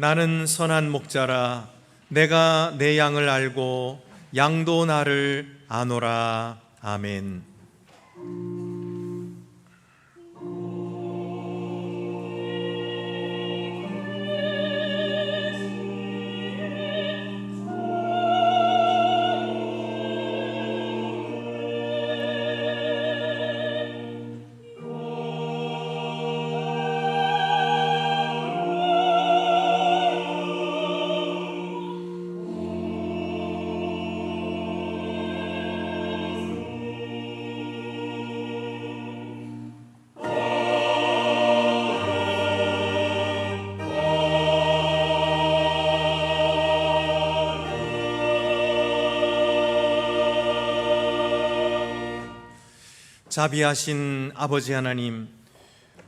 나는 선한 목자라. 내가 내 양을 알고 양도 나를 아노라. 아멘. 자비하신 아버지 하나님,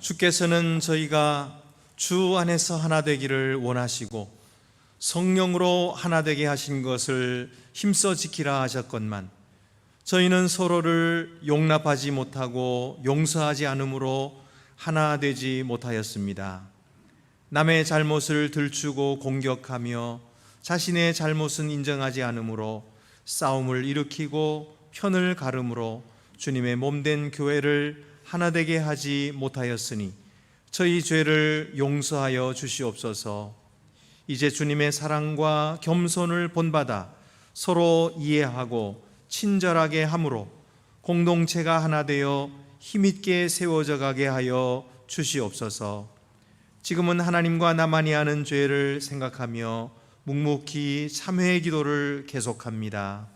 주께서는 저희가 주 안에서 하나 되기를 원하시고 성령으로 하나 되게 하신 것을 힘써 지키라 하셨건만 저희는 서로를 용납하지 못하고 용서하지 않으므로 하나 되지 못하였습니다. 남의 잘못을 들추고 공격하며 자신의 잘못은 인정하지 않으므로 싸움을 일으키고 편을 가름으로 주님의 몸된 교회를 하나 되게 하지 못하였으니 저희 죄를 용서하여 주시옵소서. 이제 주님의 사랑과 겸손을 본받아 서로 이해하고 친절하게 함으로 공동체가 하나 되어 힘있게 세워져 가게 하여 주시옵소서. 지금은 하나님과 나만이 하는 죄를 생각하며 묵묵히 참회의 기도를 계속합니다.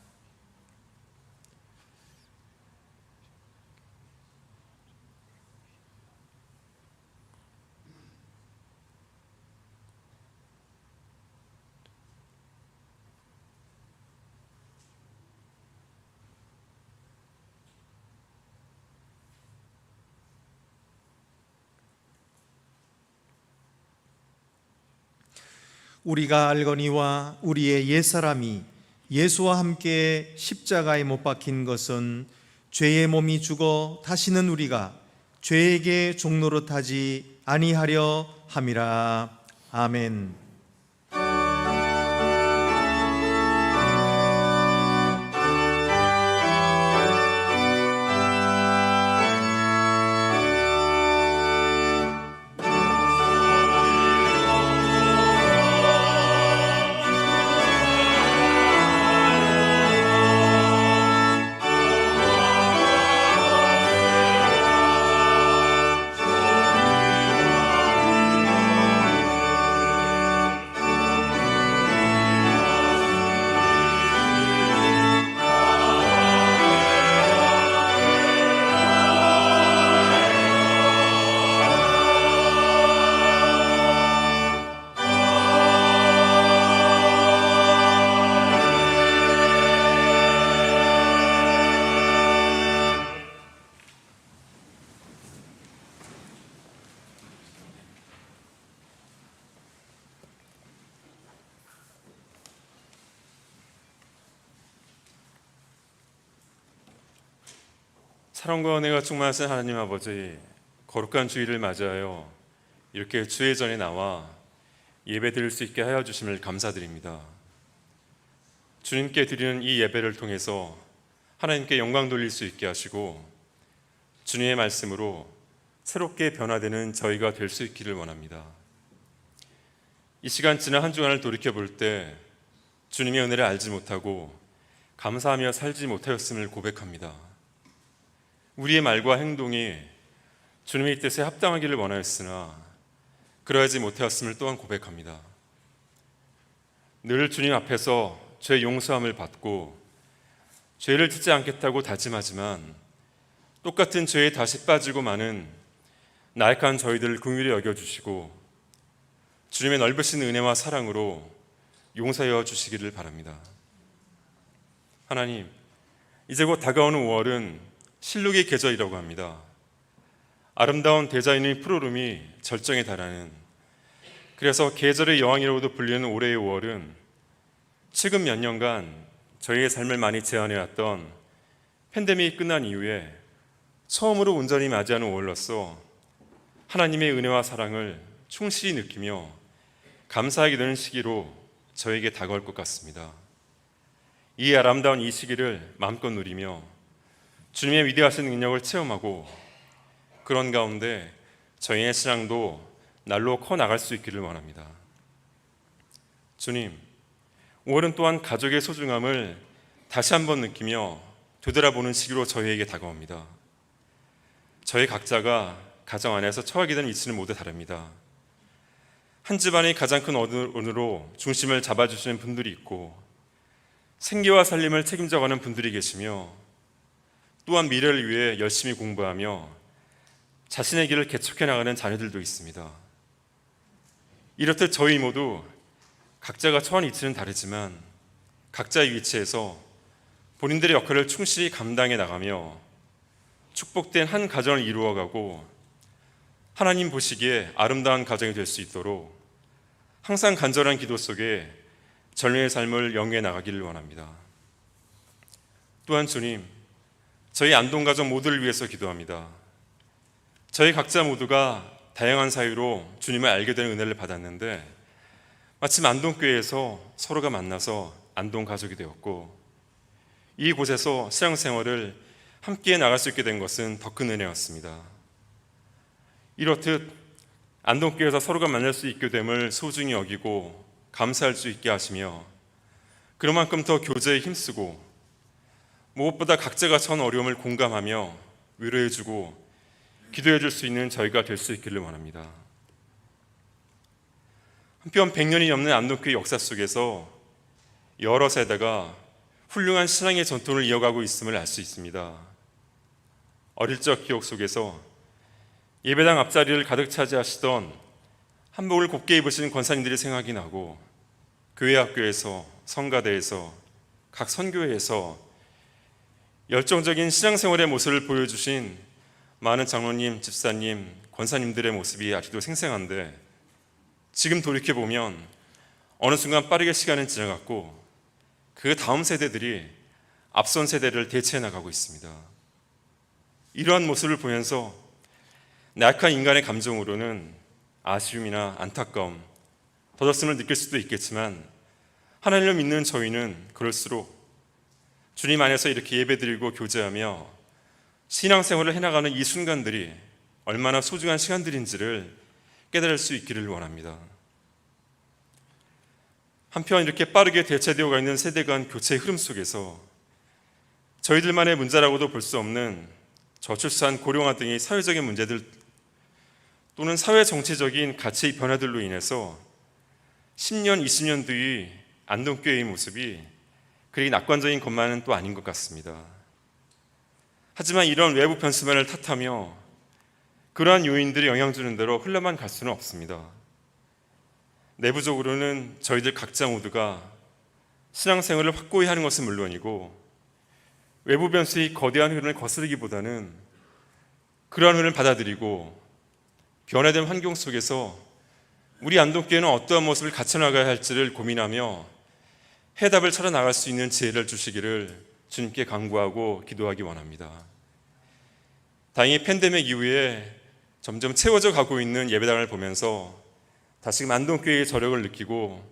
우리가 알거니와 우리의 옛사람이 예수와 함께 십자가에 못 박힌 것은 죄의 몸이 죽어 다시는 우리가 죄에게 종노릇하지 아니하려 함이라. 아멘. 사랑과 은혜가 충만하신 하나님 아버지, 거룩한 주일을 맞이하여 이렇게 주의 전에 나와 예배 드릴 수 있게 하여 주심을 감사드립니다. 주님께 드리는 이 예배를 통해서 하나님께 영광 돌릴 수 있게 하시고 주님의 말씀으로 새롭게 변화되는 저희가 될 수 있기를 원합니다. 이 시간 지난 한 주간을 돌이켜볼 때 주님의 은혜를 알지 못하고 감사하며 살지 못하였음을 고백합니다. 우리의 말과 행동이 주님의 뜻에 합당하기를 원하였으나 그러하지 못하였음을 또한 고백합니다. 늘 주님 앞에서 죄 용서함을 받고 죄를 짓지 않겠다고 다짐하지만 똑같은 죄에 다시 빠지고 마는 나약한 저희들을 긍휼히 여겨주시고 주님의 넓으신 은혜와 사랑으로 용서하여 주시기를 바랍니다. 하나님, 이제 곧 다가오는 5월은 실록의 계절이라고 합니다. 아름다운 데자인의 푸르름이 절정에 달하는, 그래서 계절의 여왕이라고도 불리는 올해의 5월은 최근 몇 년간 저희의 삶을 많이 제한해왔던 팬데믹이 끝난 이후에 처음으로 온전히 맞이하는 5월로서 하나님의 은혜와 사랑을 충실히 느끼며 감사하게 되는 시기로 저에게 다가올 것 같습니다. 이 아름다운 이 시기를 마음껏 누리며 주님의 위대하신 능력을 체험하고 그런 가운데 저희의 신앙도 날로 커 나갈 수 있기를 원합니다. 주님, 5월은 또한 가족의 소중함을 다시 한번 느끼며 되돌아보는 시기로 저희에게 다가옵니다. 저희 각자가 가정 안에서 처하게 된 위치는 모두 다릅니다. 한 집안의 가장 큰 어른으로 중심을 잡아주시는 분들이 있고 생계와 살림을 책임져가는 분들이 계시며 또한 미래를 위해 열심히 공부하며 자신의 길을 개척해 나가는 자녀들도 있습니다. 이렇듯 저희 모두 각자가 처한 위치는 다르지만 각자의 위치에서 본인들의 역할을 충실히 감당해 나가며 축복된 한 가정을 이루어가고 하나님 보시기에 아름다운 가정이 될 수 있도록 항상 간절한 기도 속에 전례의 삶을 영위해 나가기를 원합니다. 또한 주님, 저희 안동가족 모두를 위해서 기도합니다. 저희 각자 모두가 다양한 사유로 주님을 알게 되는 은혜를 받았는데 마침 안동교회에서 서로가 만나서 안동가족이 되었고 이곳에서 신앙생활을 함께 나갈 수 있게 된 것은 더 큰 은혜였습니다. 이렇듯 안동교회에서 서로가 만날 수 있게 됨을 소중히 여기고 감사할 수 있게 하시며 그런 만큼 더 교제에 힘쓰고 무엇보다 각자가 처한 어려움을 공감하며 위로해주고 기도해줄 수 있는 저희가 될 수 있기를 원합니다. 한편 100년이 넘는 안동교회 역사 속에서 여러 세대가 훌륭한 신앙의 전통을 이어가고 있음을 알 수 있습니다. 어릴 적 기억 속에서 예배당 앞자리를 가득 차지하시던 한복을 곱게 입으신 권사님들이 생각이 나고 교회 학교에서 성가대에서 각 선교회에서 열정적인 신앙생활의 모습을 보여주신 많은 장로님, 집사님, 권사님들의 모습이 아직도 생생한데 지금 돌이켜보면 어느 순간 빠르게 시간은 지나갔고 그 다음 세대들이 앞선 세대를 대체해 나가고 있습니다. 이러한 모습을 보면서 나약한 인간의 감정으로는 아쉬움이나 안타까움, 덧없음을 느낄 수도 있겠지만 하나님을 믿는 저희는 그럴수록 주님 안에서 이렇게 예배드리고 교제하며 신앙생활을 해나가는 이 순간들이 얼마나 소중한 시간들인지를 깨달을 수 있기를 원합니다. 한편 이렇게 빠르게 대체되어가 있는 세대 간 교체의 흐름 속에서 저희들만의 문제라고도 볼 수 없는 저출산, 고령화 등의 사회적인 문제들 또는 사회 정치적인 가치 변화들로 인해서 10년, 20년 뒤의 안동교회의 모습이 그리 낙관적인 것만은 또 아닌 것 같습니다. 하지만 이런 외부 변수만을 탓하며 그러한 요인들이 영향 주는 대로 흘러만 갈 수는 없습니다. 내부적으로는 저희들 각자 모두가 신앙생활을 확고히 하는 것은 물론이고 외부 변수의 거대한 흐름을 거스르기보다는 그러한 흐름을 받아들이고 변화된 환경 속에서 우리 안동교회는 어떠한 모습을 갖춰나가야 할지를 고민하며 해답을 찾아 나갈 수 있는 지혜를 주시기를 주님께 간구하고 기도하기 원합니다. 다행히 팬데믹 이후에 점점 채워져 가고 있는 예배당을 보면서 다시금 안동교회의 저력을 느끼고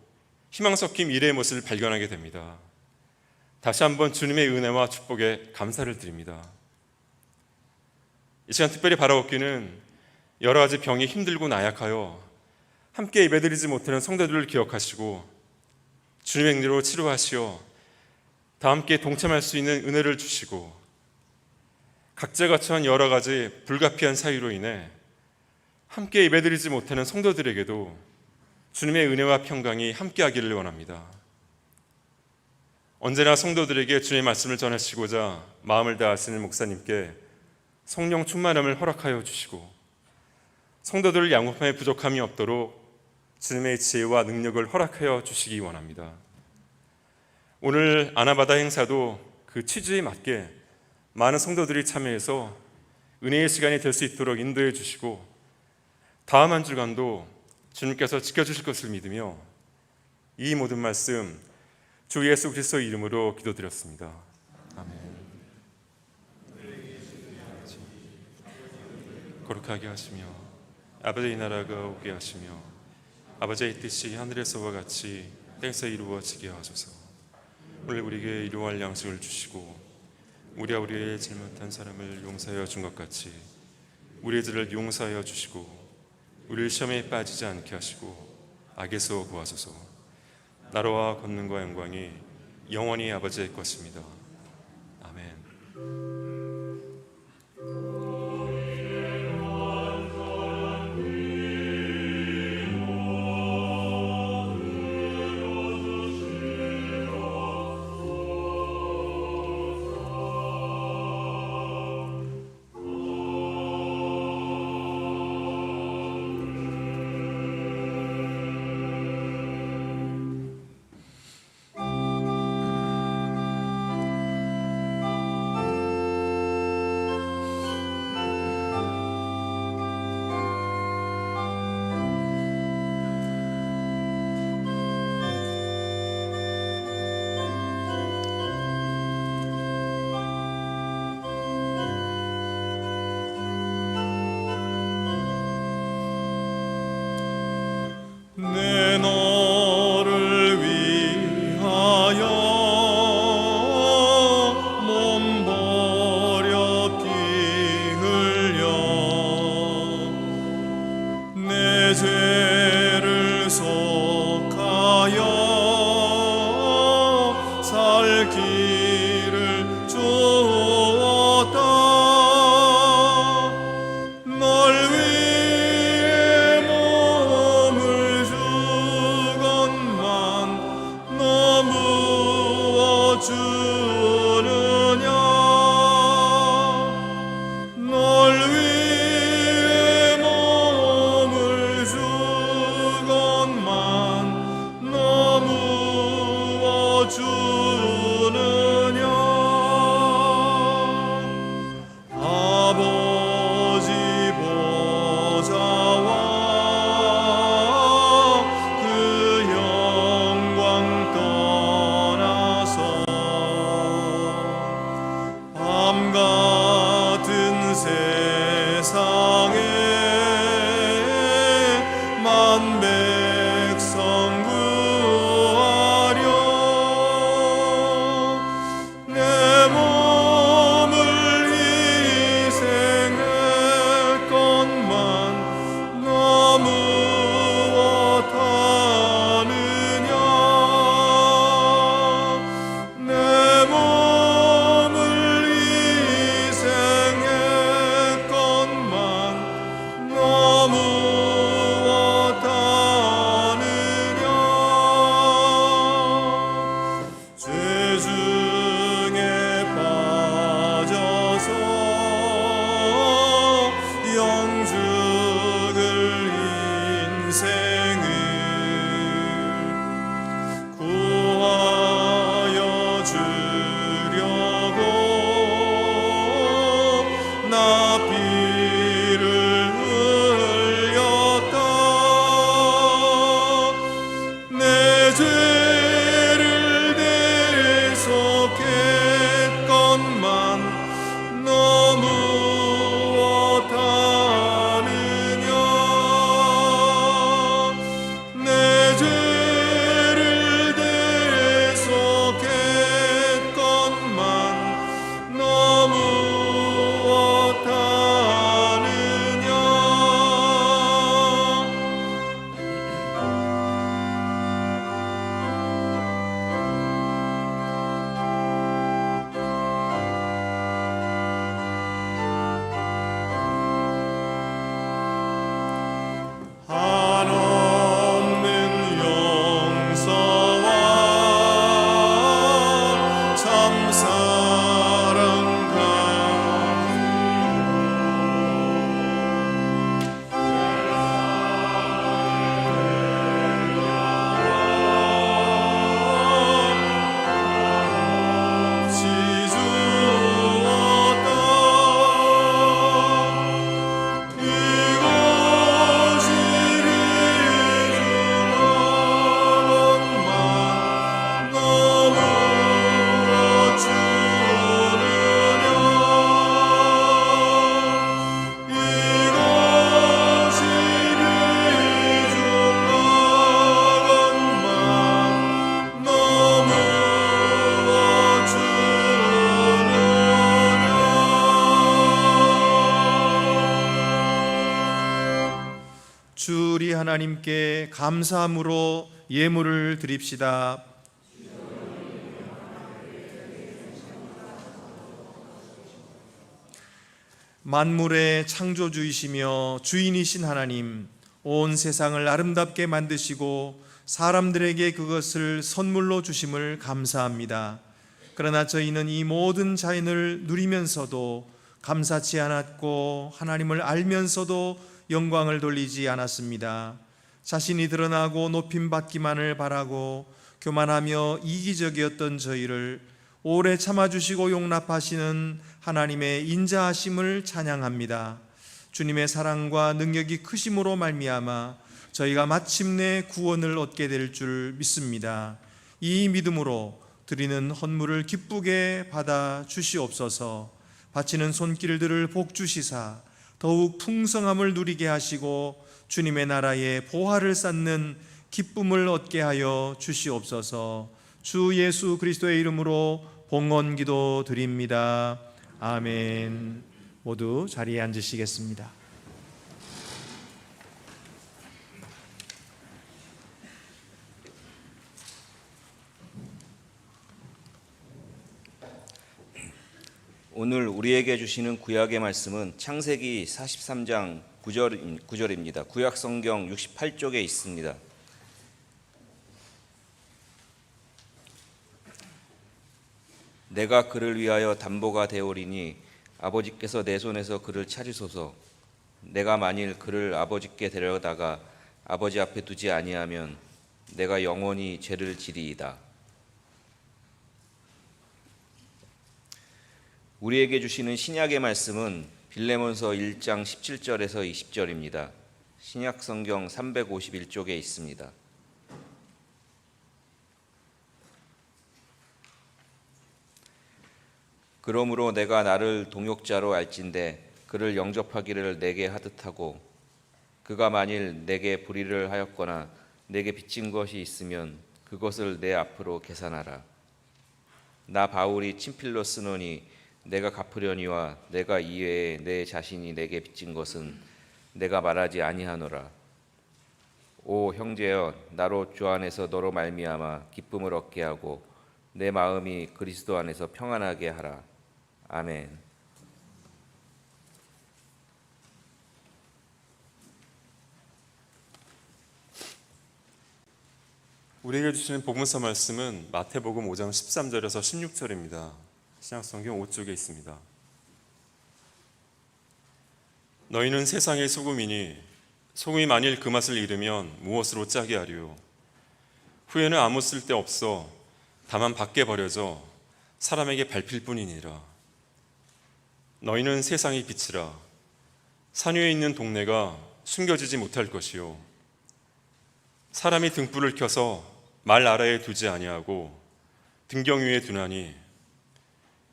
희망 섞인 미래의 모습을 발견하게 됩니다. 다시 한번 주님의 은혜와 축복에 감사를 드립니다. 이 시간 특별히 바라옵기는 여러 가지 병이 힘들고 나약하여 함께 예배드리지 못하는 성도들을 기억하시고 주님의 은혜로 치료하시어 다 함께 동참할 수 있는 은혜를 주시고 각자가 처한 여러 가지 불가피한 사유로 인해 함께 예배드리지 못하는 성도들에게도 주님의 은혜와 평강이 함께하기를 원합니다. 언제나 성도들에게 주님의 말씀을 전하시고자 마음을 다하시는 목사님께 성령 충만함을 허락하여 주시고 성도들을 양육함에 부족함이 없도록 주님의 지혜와 능력을 허락하여 주시기 원합니다. 오늘 아나바다 행사도 그 취지에 맞게 많은 성도들이 참여해서 은혜의 시간이 될 수 있도록 인도해 주시고 다음 한 주간도 주님께서 지켜주실 것을 믿으며 이 모든 말씀 주 예수 그리스도의 이름으로 기도드렸습니다. 아멘. 거룩하게 하시며 아버지의 나라가 오게 하시며 아버지의 뜻이 하늘에서와 같이 땅에서 이루어지게 하소서. 오늘 우리에게 일용할 양식을 주시고 우리가 우리의 잘못한 사람을 용서하여 준 것 같이 우리의 죄를 용서하여 주시고 우리를 시험에 빠지지 않게 하시고 악에서 구하소서. 나라와 권능과 영광이 영원히 아버지의 것입니다. 아멘. 내 너를 위하여 몸 버려 피 흘려 내 죄를 속하여 살 길을 주었다. 널 위해 몸을 주건만 너 무엇 주느냐. 널 위해 몸을 주건만 너 하나님께 감사함으로 예물을 드립시다. 만물의 창조주이시며 주인이신 하나님, 온 세상을 아름답게 만드시고 사람들에게 그것을 선물로 주심을 감사합니다. 그러나 저희는 이 모든 자연을 누리면서도 감사치 않았고 하나님을 알면서도 영광을 돌리지 않았습니다. 자신이 드러나고 높임받기만을 바라고 교만하며 이기적이었던 저희를 오래 참아주시고 용납하시는 하나님의 인자하심을 찬양합니다. 주님의 사랑과 능력이 크심으로 말미암아 저희가 마침내 구원을 얻게 될 줄 믿습니다. 이 믿음으로 드리는 헌물을 기쁘게 받아 주시옵소서. 바치는 손길들을 복 주시사 더욱 풍성함을 누리게 하시고 주님의 나라에 보화를 쌓는 기쁨을 얻게 하여 주시옵소서. 주 예수 그리스도의 이름으로 봉헌 기도 드립니다. 아멘. 모두 자리에 앉으시겠습니다. 오늘 우리에게 주시는 구약의 말씀은 창세기 43장 9절입니다. 구약 성경 68쪽에 있습니다. 내가 그를 위하여 담보가 되오리니 아버지께서 내 손에서 그를 찾으소서. 내가 만일 그를 아버지께 데려다가 아버지 앞에 두지 아니하면 내가 영원히 죄를 지리이다. 우리에게 주시는 신약의 말씀은 빌레몬서 1장 17절에서 20절입니다. 신약 성경 351쪽에 있습니다. 그러므로 내가 나를 동역자로 알진대 그를 영접하기를 내게 하듯하고 그가 만일 내게 불의를 하였거나 내게 빚진 것이 있으면 그것을 내 앞으로 계산하라. 나 바울이 친필로 쓰노니 내가 갚으려니와 내가 이외에 내 자신이 내게 빚진 것은 내가 말하지 아니하노라. 오 형제여, 나로 주 안에서 너로 말미암아 기쁨을 얻게 하고 내 마음이 그리스도 안에서 평안하게 하라. 아멘. 우리에게 주시는 복음서 말씀은 마태복음 5장 13절에서 16절입니다. 신약성경 5쪽에 있습니다. 너희는 세상의 소금이니 소금이 만일 그 맛을 잃으면 무엇으로 짜게 하리요? 후에는 아무 쓸데 없어 다만 밖에 버려져 사람에게 밟힐 뿐이니라. 너희는 세상의 빛이라. 산 위에 있는 동네가 숨겨지지 못할 것이요 사람이 등불을 켜서 말 아래에 두지 아니하고 등경 위에 두나니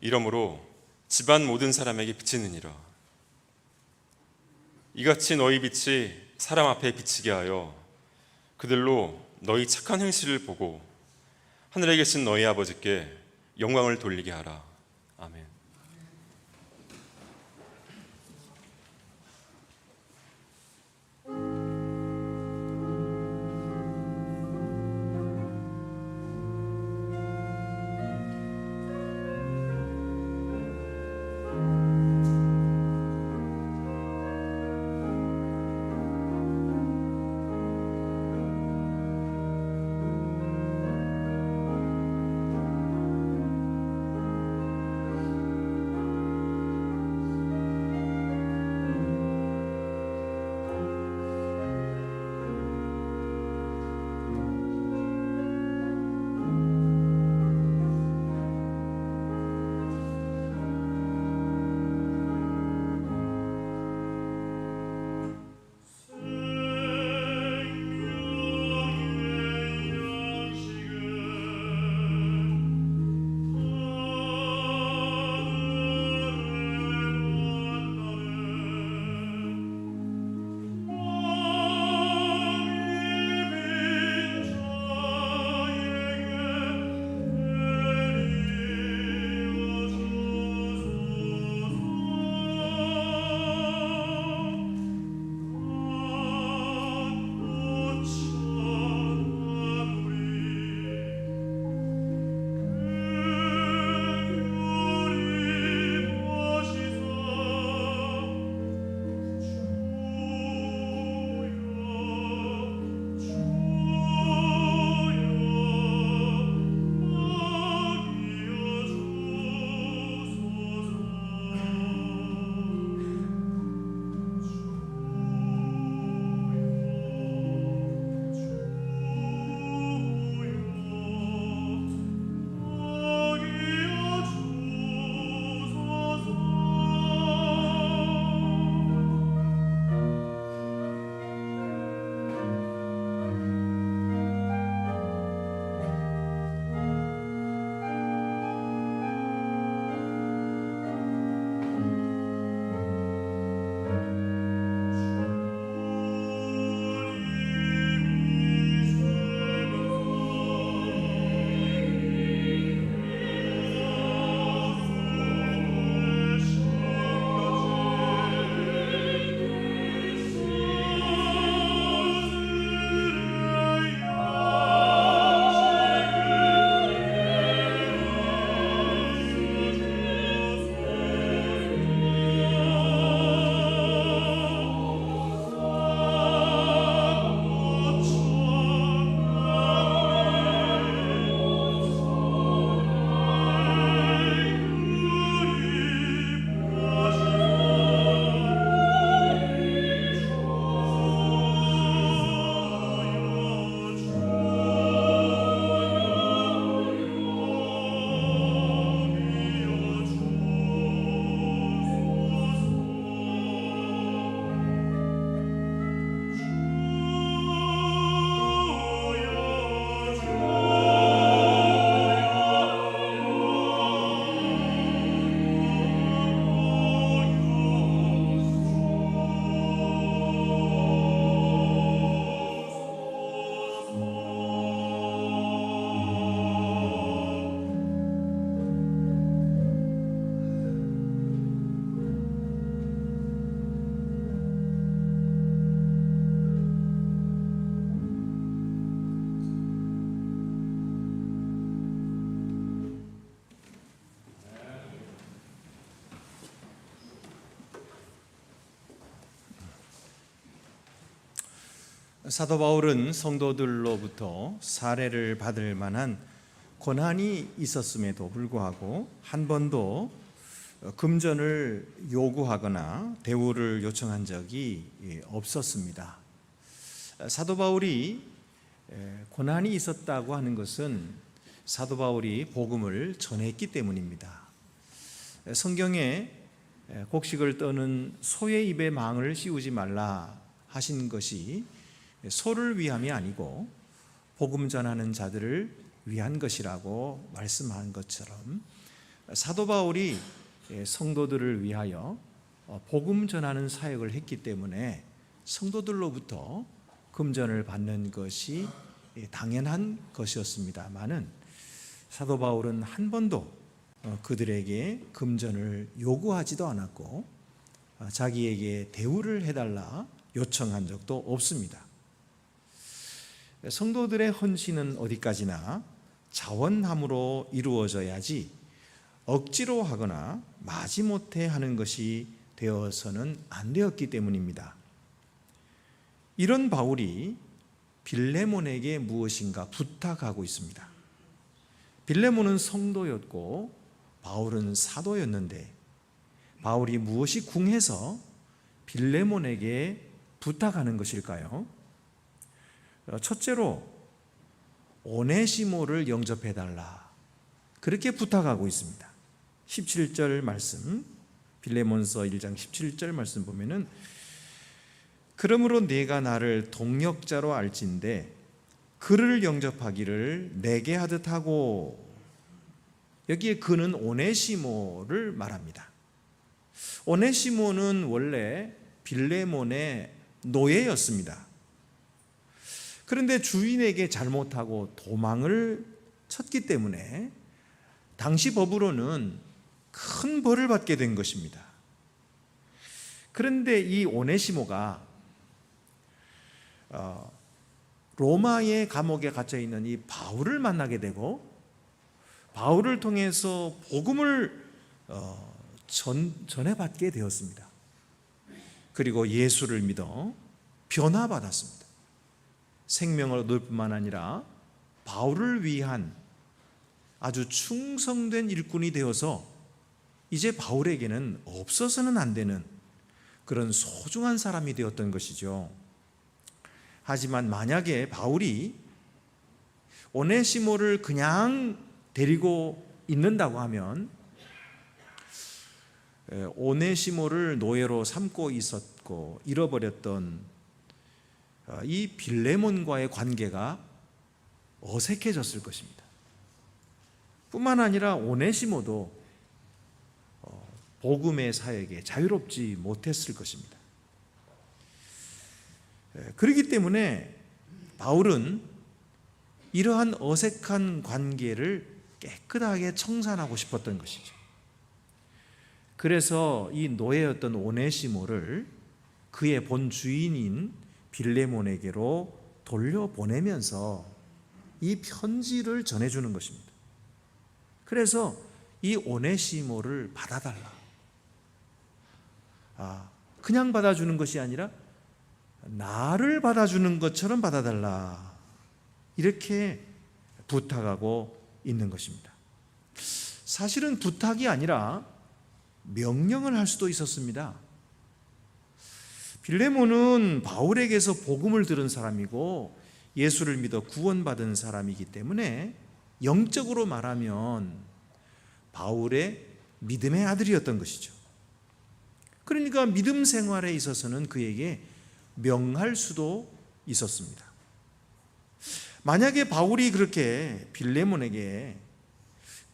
이러므로 집안 모든 사람에게 비치느니라. 이같이 너희 빛이 사람 앞에 비치게 하여 그들로 너희 착한 행실을 보고 하늘에 계신 너희 아버지께 영광을 돌리게 하라. 아멘. 사도 바울은 성도들로부터 사례를 받을 만한 권한이 있었음에도 불구하고 한 번도 금전을 요구하거나 대우를 요청한 적이 없었습니다. 사도 바울이 권한이 있었다고 하는 것은 사도 바울이 복음을 전했기 때문입니다. 성경에 곡식을 떠는 소의 입에 망을 씌우지 말라 하신 것이 소를 위함이 아니고 복음 전하는 자들을 위한 것이라고 말씀한 것처럼 사도 바울이 성도들을 위하여 복음 전하는 사역을 했기 때문에 성도들로부터 금전을 받는 것이 당연한 것이었습니다마는 사도 바울은 한 번도 그들에게 금전을 요구하지도 않았고 자기에게 대우를 해달라 요청한 적도 없습니다. 성도들의 헌신은 어디까지나 자원함으로 이루어져야지 억지로 하거나 마지못해 하는 것이 되어서는 안 되었기 때문입니다. 이런 바울이 빌레몬에게 무엇인가 부탁하고 있습니다. 빌레몬은 성도였고 바울은 사도였는데 바울이 무엇이 궁해서 빌레몬에게 부탁하는 것일까요? 첫째로 오네시모를 영접해달라 그렇게 부탁하고 있습니다. 17절 말씀, 빌레몬서 1장 17절 말씀 보면은 그러므로 네가 나를 동역자로 알진대 그를 영접하기를 내게 하듯 하고, 여기에 그는 오네시모를 말합니다. 오네시모는 원래 빌레몬의 노예였습니다. 그런데 주인에게 잘못하고 도망을 쳤기 때문에 당시 법으로는 큰 벌을 받게 된 것입니다. 그런데 이 오네시모가 로마의 감옥에 갇혀 있는 이 바울을 만나게 되고 바울을 통해서 복음을 전해받게 되었습니다. 그리고 예수를 믿어 변화받았습니다. 생명을 얻을 뿐만 아니라 바울을 위한 아주 충성된 일꾼이 되어서 이제 바울에게는 없어서는 안 되는 그런 소중한 사람이 되었던 것이죠. 하지만 만약에 바울이 오네시모를 그냥 데리고 있는다고 하면 오네시모를 노예로 삼고 있었고 잃어버렸던 이 빌레몬과의 관계가 어색해졌을 것입니다. 뿐만 아니라 오네시모도 복음의 사역에 자유롭지 못했을 것입니다. 그렇기 때문에 바울은 이러한 어색한 관계를 깨끗하게 청산하고 싶었던 것이죠. 그래서 이 노예였던 오네시모를 그의 본 주인인 빌레몬에게로 돌려보내면서 이 편지를 전해주는 것입니다. 그래서 이 오네시모를 받아달라. 그냥 받아주는 것이 아니라 나를 받아주는 것처럼 받아달라. 이렇게 부탁하고 있는 것입니다. 사실은 부탁이 아니라 명령을 할 수도 있었습니다. 빌레몬은 바울에게서 복음을 들은 사람이고 예수를 믿어 구원받은 사람이기 때문에 영적으로 말하면 바울의 믿음의 아들이었던 것이죠. 그러니까 믿음 생활에 있어서는 그에게 명할 수도 있었습니다. 만약에 바울이 그렇게 빌레몬에게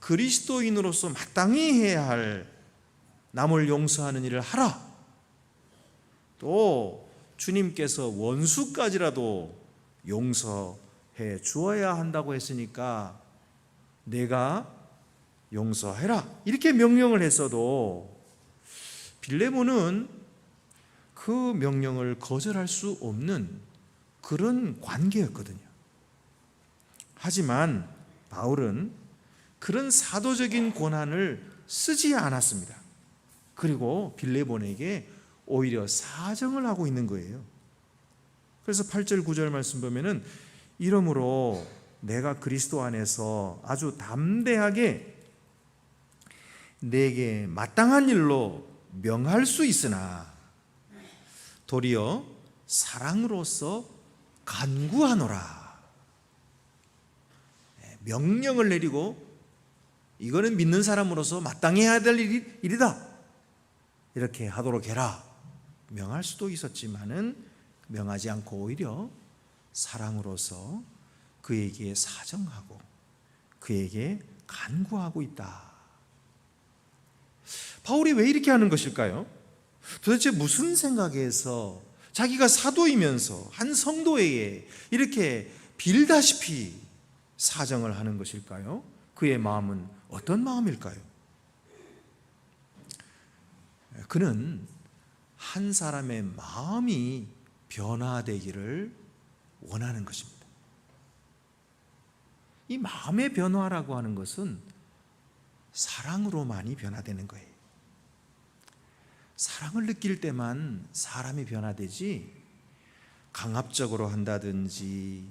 그리스도인으로서 마땅히 해야 할 남을 용서하는 일을 하라, 또 주님께서 원수까지라도 용서해 주어야 한다고 했으니까 내가 용서해라 이렇게 명령을 했어도 빌레몬은 그 명령을 거절할 수 없는 그런 관계였거든요. 하지만 바울은 그런 사도적인 권한을 쓰지 않았습니다. 그리고 빌레몬에게 오히려 사정을 하고 있는 거예요. 그래서 8절 9절 말씀 보면은 이러므로 내가 그리스도 안에서 아주 담대하게 내게 마땅한 일로 명할 수 있으나 도리어 사랑으로서 간구하노라. 명령을 내리고 이거는 믿는 사람으로서 마땅히 해야 될 일이다, 이렇게 하도록 해라 명할 수도 있었지만은 명하지 않고 오히려 사랑으로서 그에게 사정하고 그에게 간구하고 있다. 바울이 왜 이렇게 하는 것일까요? 도대체 무슨 생각에서 자기가 사도이면서 한 성도에게 이렇게 빌다시피 사정을 하는 것일까요? 그의 마음은 어떤 마음일까요? 그는 한 사람의 마음이 변화되기를 원하는 것입니다. 이 마음의 변화라고 하는 것은 사랑으로만이 변화되는 거예요. 사랑을 느낄 때만 사람이 변화되지, 강압적으로 한다든지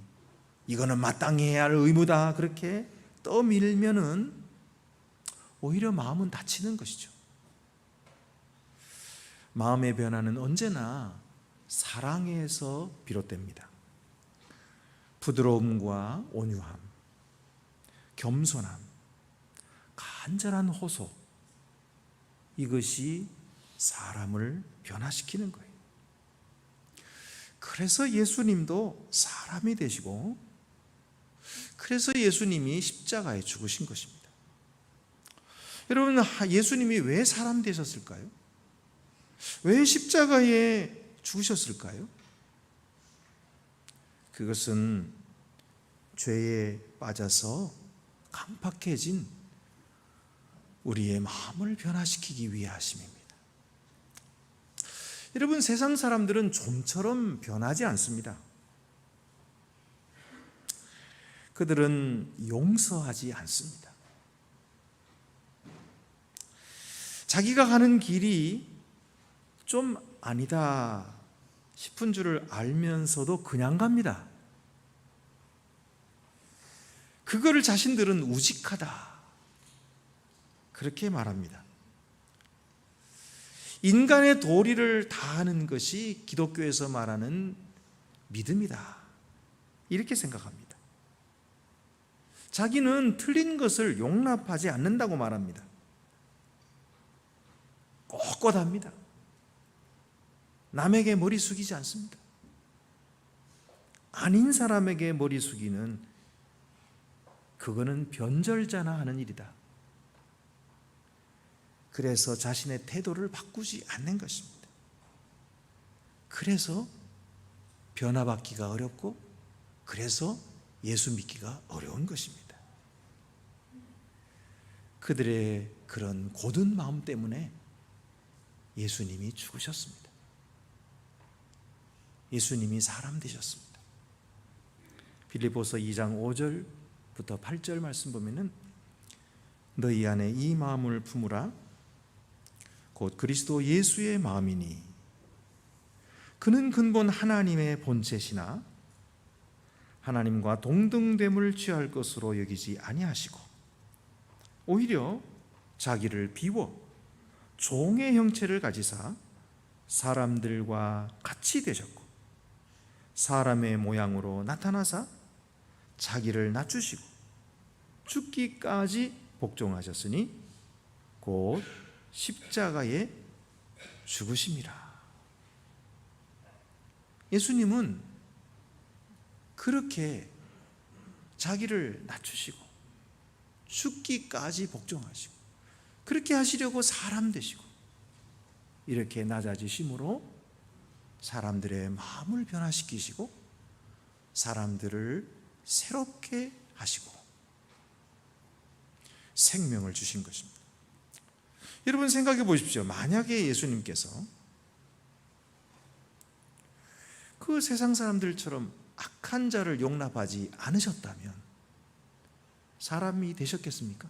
이거는 마땅히 해야 할 의무다 그렇게 떠밀면은 오히려 마음은 다치는 것이죠. 마음의 변화는 언제나 사랑에서 비롯됩니다. 부드러움과 온유함, 겸손함, 간절한 호소, 이것이 사람을 변화시키는 거예요. 그래서 예수님도 사람이 되시고, 그래서 예수님이 십자가에 죽으신 것입니다. 여러분, 예수님이 왜 사람 되셨을까요? 왜 십자가에 죽으셨을까요? 그것은 죄에 빠져서 강팍해진 우리의 마음을 변화시키기 위해 하심입니다. 여러분, 세상 사람들은 좀처럼 변하지 않습니다. 그들은 용서하지 않습니다. 자기가 가는 길이 좀 아니다 싶은 줄을 알면서도 그냥 갑니다. 그거를 자신들은 우직하다 그렇게 말합니다. 인간의 도리를 다하는 것이 기독교에서 말하는 믿음이다 이렇게 생각합니다. 자기는 틀린 것을 용납하지 않는다고 말합니다. 꼿꼿합니다. 남에게 머리 숙이지 않습니다. 아닌 사람에게 머리 숙이는 그거는 변절자나 하는 일이다. 그래서 자신의 태도를 바꾸지 않는 것입니다. 그래서 변화받기가 어렵고, 그래서 예수 믿기가 어려운 것입니다. 그들의 그런 고든 마음 때문에 예수님이 죽으셨습니다. 예수님이 사람 되셨습니다. 빌립보서 2장 5절부터 8절 말씀 보면은 너희 안에 이 마음을 품으라. 곧 그리스도 예수의 마음이니 그는 근본 하나님의 본체시나 하나님과 동등됨을 취할 것으로 여기지 아니하시고 오히려 자기를 비워 종의 형체를 가지사 사람들과 같이 되셨고 사람의 모양으로 나타나사 자기를 낮추시고 죽기까지 복종하셨으니 곧 십자가에 죽으심이라. 예수님은 그렇게 자기를 낮추시고 죽기까지 복종하시고 그렇게 하시려고 사람 되시고 이렇게 낮아지심으로 사람들의 마음을 변화시키시고 사람들을 새롭게 하시고 생명을 주신 것입니다. 여러분 생각해 보십시오. 만약에 예수님께서 그 세상 사람들처럼 악한 자를 용납하지 않으셨다면 사람이 되셨겠습니까?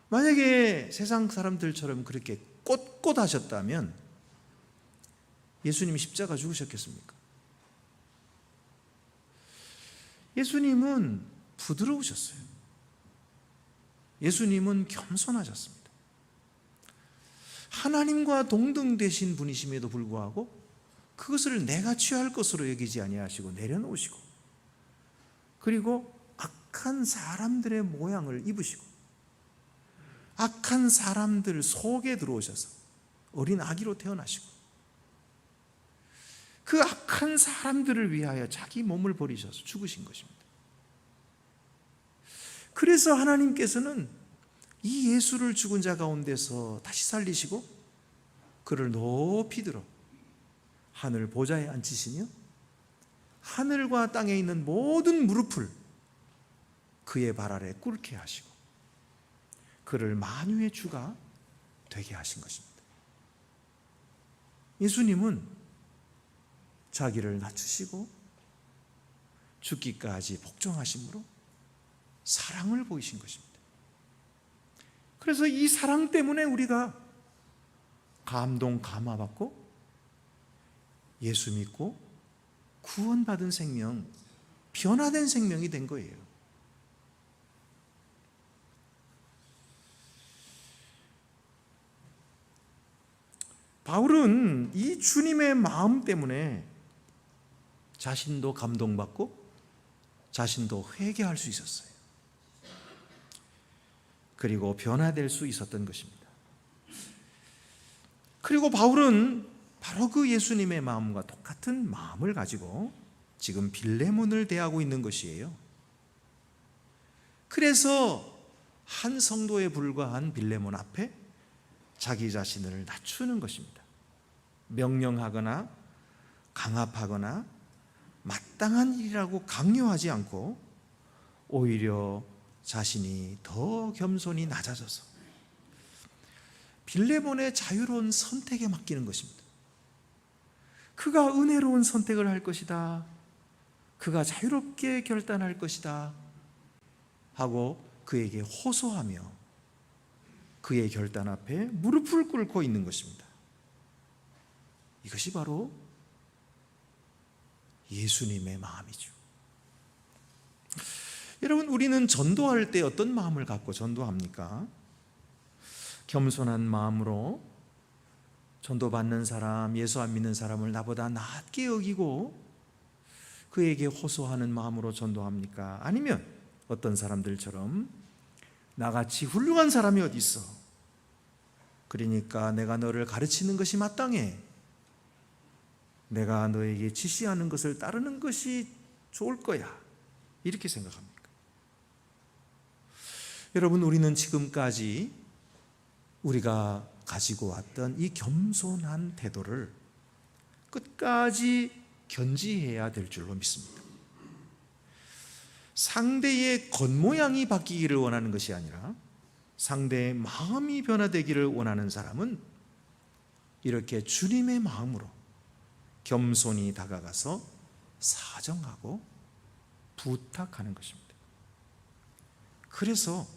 만약에 세상 사람들처럼 그렇게 꼿꼿하셨다면 예수님이 십자가 죽으셨겠습니까? 예수님은 부드러우셨어요. 예수님은 겸손하셨습니다. 하나님과 동등되신 분이심에도 불구하고 그것을 내가 취할 것으로 여기지 아니하시고 내려놓으시고, 그리고 악한 사람들의 모양을 입으시고 악한 사람들 속에 들어오셔서 어린 아기로 태어나시고 그 악한 사람들을 위하여 자기 몸을 버리셔서 죽으신 것입니다. 그래서 하나님께서는 이 예수를 죽은 자 가운데서 다시 살리시고 그를 높이 들어 하늘 보좌에 앉히시며 하늘과 땅에 있는 모든 무릎을 그의 발 아래 꿇게 하시고 그를 만유의 주가 되게 하신 것입니다. 예수님은 자기를 낮추시고 죽기까지 복종하심으로 사랑을 보이신 것입니다. 그래서 이 사랑 때문에 우리가 감동, 감화받고 예수 믿고 구원받은 생명, 변화된 생명이 된 거예요. 바울은 이 주님의 마음 때문에 자신도 감동받고 자신도 회개할 수 있었어요. 그리고 변화될 수 있었던 것입니다. 그리고 바울은 바로 그 예수님의 마음과 똑같은 마음을 가지고 지금 빌레몬을 대하고 있는 것이에요. 그래서 한 성도에 불과한 빌레몬 앞에 자기 자신을 낮추는 것입니다. 명령하거나 강압하거나 마땅한 일이라고 강요하지 않고 오히려 자신이 더 겸손히 낮아져서 빌레몬의 자유로운 선택에 맡기는 것입니다. 그가 은혜로운 선택을 할 것이다, 그가 자유롭게 결단할 것이다 하고 그에게 호소하며 그의 결단 앞에 무릎을 꿇고 있는 것입니다. 이것이 바로 예수님의 마음이죠. 여러분, 우리는 전도할 때 어떤 마음을 갖고 전도합니까? 겸손한 마음으로 전도받는 사람, 예수 안 믿는 사람을 나보다 낮게 여기고 그에게 호소하는 마음으로 전도합니까? 아니면 어떤 사람들처럼 나같이 훌륭한 사람이 어디 있어, 그러니까 내가 너를 가르치는 것이 마땅해, 내가 너에게 지시하는 것을 따르는 것이 좋을 거야, 이렇게 생각합니까? 여러분, 우리는 지금까지 우리가 가지고 왔던 이 겸손한 태도를 끝까지 견지해야 될 줄로 믿습니다. 상대의 겉모양이 바뀌기를 원하는 것이 아니라 상대의 마음이 변화되기를 원하는 사람은 이렇게 주님의 마음으로 겸손히 다가가서 사정하고 부탁하는 것입니다. 그래서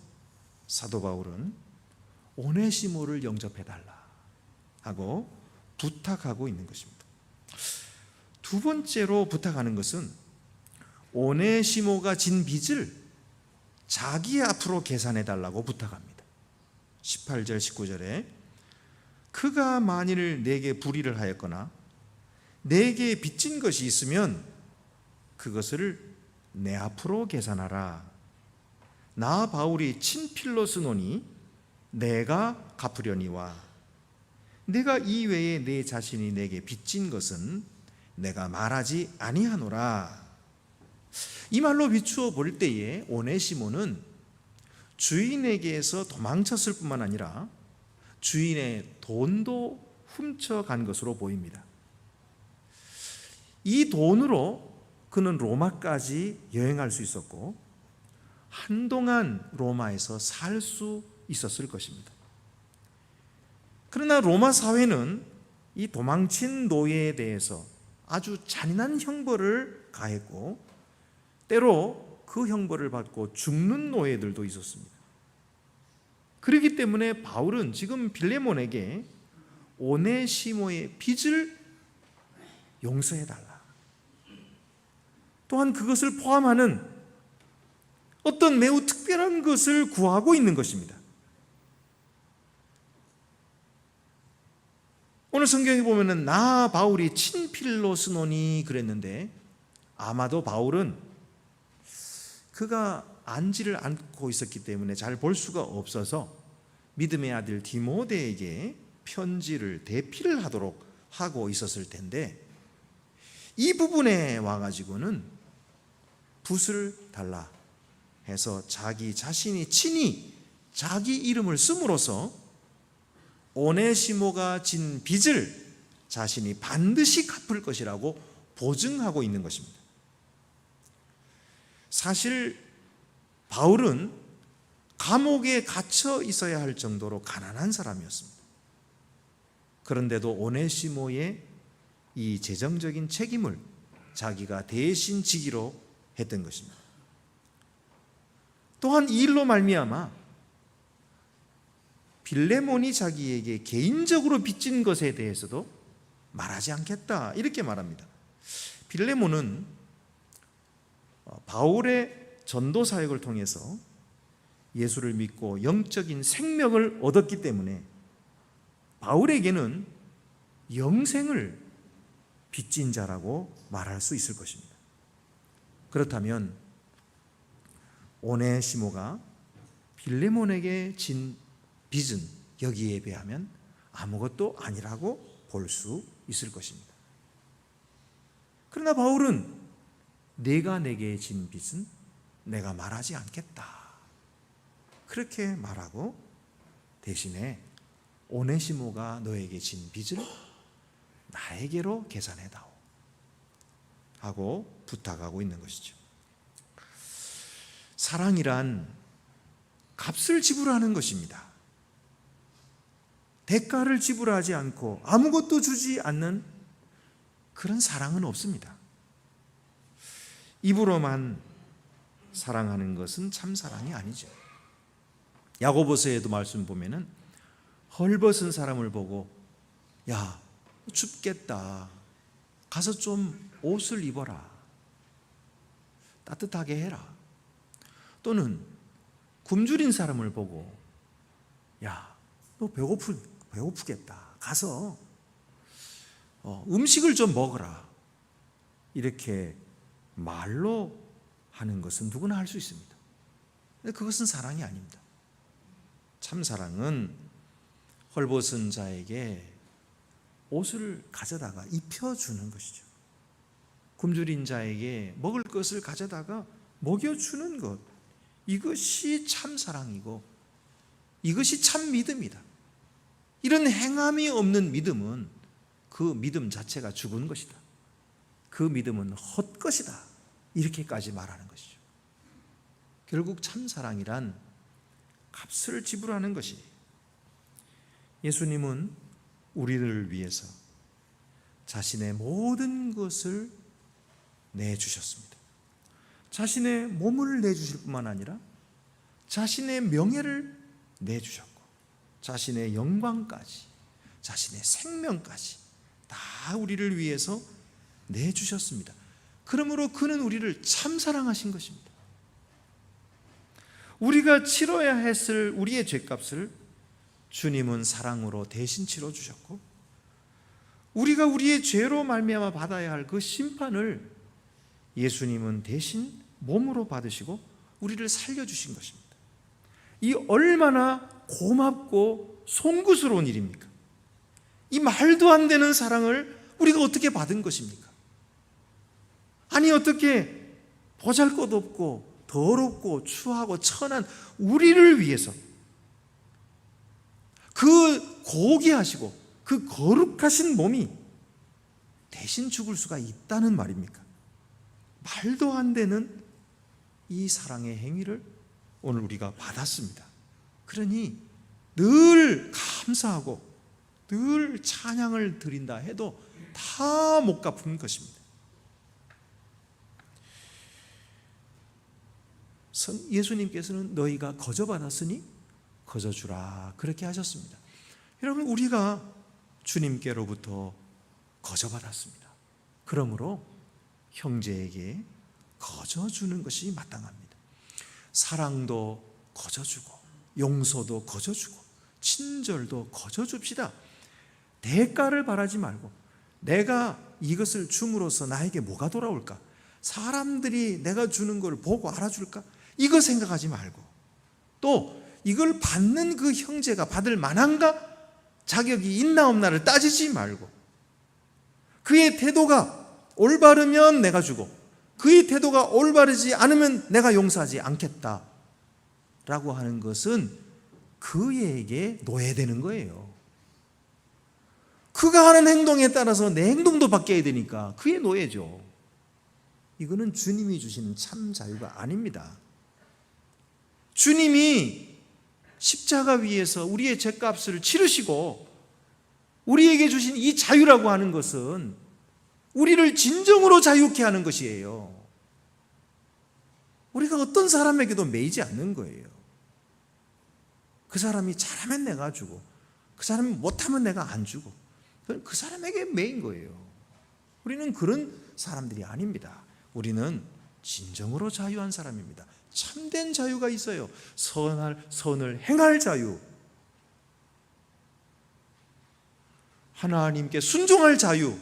사도 바울은 오네시모를 영접해달라 하고 부탁하고 있는 것입니다. 두 번째로 부탁하는 것은 오네시모가 진 빚을 자기 앞으로 계산해달라고 부탁합니다. 18절 19절에 그가 만일 내게 불의를 하였거나 내게 빚진 것이 있으면 그것을 내 앞으로 계산하라. 나 바울이 친필로 쓰노니 내가 갚으려니와 내가 이외에 내 자신이 내게 빚진 것은 내가 말하지 아니하노라. 이 말로 비추어 볼 때에 오네시모는 주인에게서 도망쳤을 뿐만 아니라 주인의 돈도 훔쳐간 것으로 보입니다. 이 돈으로 그는 로마까지 여행할 수 있었고 한동안 로마에서 살 수 있었을 것입니다. 그러나 로마 사회는 이 도망친 노예에 대해서 아주 잔인한 형벌을 가했고 때로 그 형벌을 받고 죽는 노예들도 있었습니다. 그렇기 때문에 바울은 지금 빌레몬에게 오네시모의 빚을 용서해달라. 또한 그것을 포함하는 어떤 매우 특별한 것을 구하고 있는 것입니다. 오늘 성경에 보면은 나 바울이 친필로 쓰노니 그랬는데, 아마도 바울은 그가 안지를 않고 있었기 때문에 잘 볼 수가 없어서 믿음의 아들 디모데에게 편지를 대필을 하도록 하고 있었을 텐데, 이 부분에 와가지고는 붓을 달라 해서 자기 자신이 친히 자기 이름을 씀으로써 오네시모가 진 빚을 자신이 반드시 갚을 것이라고 보증하고 있는 것입니다. 사실 바울은 감옥에 갇혀 있어야 할 정도로 가난한 사람이었습니다. 그런데도 오네시모의 이 재정적인 책임을 자기가 대신 지기로 했던 것입니다. 또한 이 일로 말미암아 빌레몬이 자기에게 개인적으로 빚진 것에 대해서도 말하지 않겠다, 이렇게 말합니다. 빌레몬은 바울의 전도 사역을 통해서 예수를 믿고 영적인 생명을 얻었기 때문에 바울에게는 영생을 빚진 자라고 말할 수 있을 것입니다. 그렇다면 오네시모가 빌레몬에게 진 빚은 여기에 비하면 아무것도 아니라고 볼 수 있을 것입니다. 그러나 바울은 내가 내게 진 빚은 내가 말하지 않겠다, 그렇게 말하고 대신에 오네시모가 너에게 진 빚을 나에게로 계산해다오 하고 부탁하고 있는 것이죠. 사랑이란 값을 지불하는 것입니다. 대가를 지불하지 않고 아무것도 주지 않는 그런 사랑은 없습니다. 입으로만 사랑하는 것은 참 사랑이 아니죠. 야고보서에도 말씀 보면은 헐벗은 사람을 보고 야, 춥겠다, 가서 좀 옷을 입어라, 따뜻하게 해라. 또는 굶주린 사람을 보고 야, 너 배고프겠다, 가서 음식을 좀 먹어라, 이렇게 말로 하는 것은 누구나 할 수 있습니다. 그것은 사랑이 아닙니다. 참 사랑은 헐벗은 자에게 옷을 가져다가 입혀주는 것이죠. 굶주린 자에게 먹을 것을 가져다가 먹여주는 것, 이것이 참 사랑이고 이것이 참 믿음이다. 이런 행함이 없는 믿음은 그 믿음 자체가 죽은 것이다. 그 믿음은 헛것이다, 이렇게까지 말하는 것이죠. 결국 참 사랑이란 값을 지불하는 것이, 예수님은 우리를 위해서 자신의 모든 것을 내주셨습니다. 자신의 몸을 내주실 뿐만 아니라 자신의 명예를 내주셨고 자신의 영광까지, 자신의 생명까지 다 우리를 위해서 내주셨습니다. 그러므로 그는 우리를 참 사랑하신 것입니다. 우리가 치러야 했을 우리의 죄값을 주님은 사랑으로 대신 치러주셨고, 우리가 우리의 죄로 말미암아 받아야 할 그 심판을 예수님은 대신 몸으로 받으시고 우리를 살려주신 것입니다. 이 얼마나 고맙고 송구스러운 일입니까? 이 말도 안 되는 사랑을 우리가 어떻게 받은 것입니까? 아니, 어떻게 보잘것없고 더럽고 추하고 천한 우리를 위해서 그 고귀하시고 그 거룩하신 몸이 대신 죽을 수가 있다는 말입니까? 말도 안 되는 이 사랑의 행위를 오늘 우리가 받았습니다. 그러니 늘 감사하고 늘 찬양을 드린다 해도 다 못 갚은 것입니다. 예수님께서는 너희가 거저받았으니 거저주라, 그렇게 하셨습니다. 여러분, 우리가 주님께로부터 거저받았습니다. 그러므로 형제에게 거저 주는 것이 마땅합니다. 사랑도 거저 주고 용서도 거저 주고 친절도 거저 줍시다. 대가를 바라지 말고 내가 이것을 줌으로써 나에게 뭐가 돌아올까? 사람들이 내가 주는 걸 보고 알아줄까? 이거 생각하지 말고 또 이걸 받는 그 형제가 받을 만한가? 자격이 있나 없나를 따지지 말고 그의 태도가 올바르면 내가 주고 그의 태도가 올바르지 않으면 내가 용서하지 않겠다 라고 하는 것은 그에게 노예되는 거예요. 그가 하는 행동에 따라서 내 행동도 바뀌어야 되니까 그의 노예죠. 이거는 주님이 주시는 참 자유가 아닙니다. 주님이 십자가 위에서 우리의 죄값을 치르시고 우리에게 주신 이 자유라고 하는 것은 우리를 진정으로 자유케 하는 것이에요. 우리가 어떤 사람에게도 매이지 않는 거예요. 그 사람이 잘하면 내가 주고 그 사람이 못하면 내가 안 주고 그 사람에게 매인 거예요. 우리는 그런 사람들이 아닙니다. 우리는 진정으로 자유한 사람입니다. 참된 자유가 있어요. 선을 행할 자유, 하나님께 순종할 자유,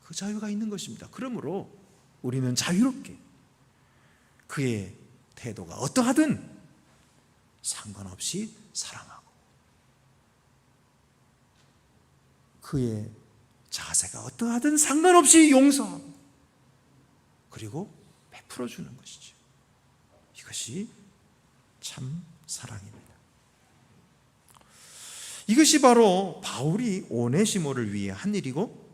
그 자유가 있는 것입니다. 그러므로 우리는 자유롭게 그의 태도가 어떠하든 상관없이 사랑하고 그의 자세가 어떠하든 상관없이 용서하고 그리고 베풀어주는 것이죠. 이것이 참 사랑입니다. 이것이 바로 바울이 오네시모를 위해 한 일이고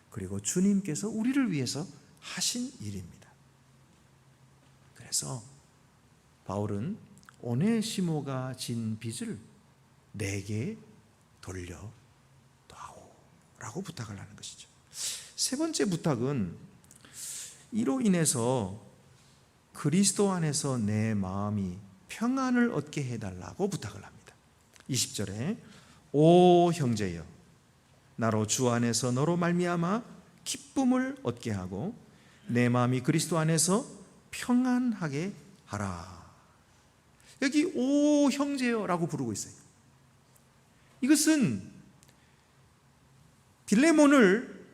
그리고 주님께서 우리를 위해서 하신 일입니다. 그래서 바울은 오네시모가 진 빚을 내게 돌려다오 라고 부탁을 하는 것이죠. 세 번째 부탁은 이로 인해서 그리스도 안에서 내 마음이 평안을 얻게 해달라고 부탁을 합니다. 20절에 오 형제여 나로 주 안에서 너로 말미암아 기쁨을 얻게 하고 내 마음이 그리스도 안에서 평안하게 하라. 여기 오 형제여 라고 부르고 있어요. 이것은 빌레몬을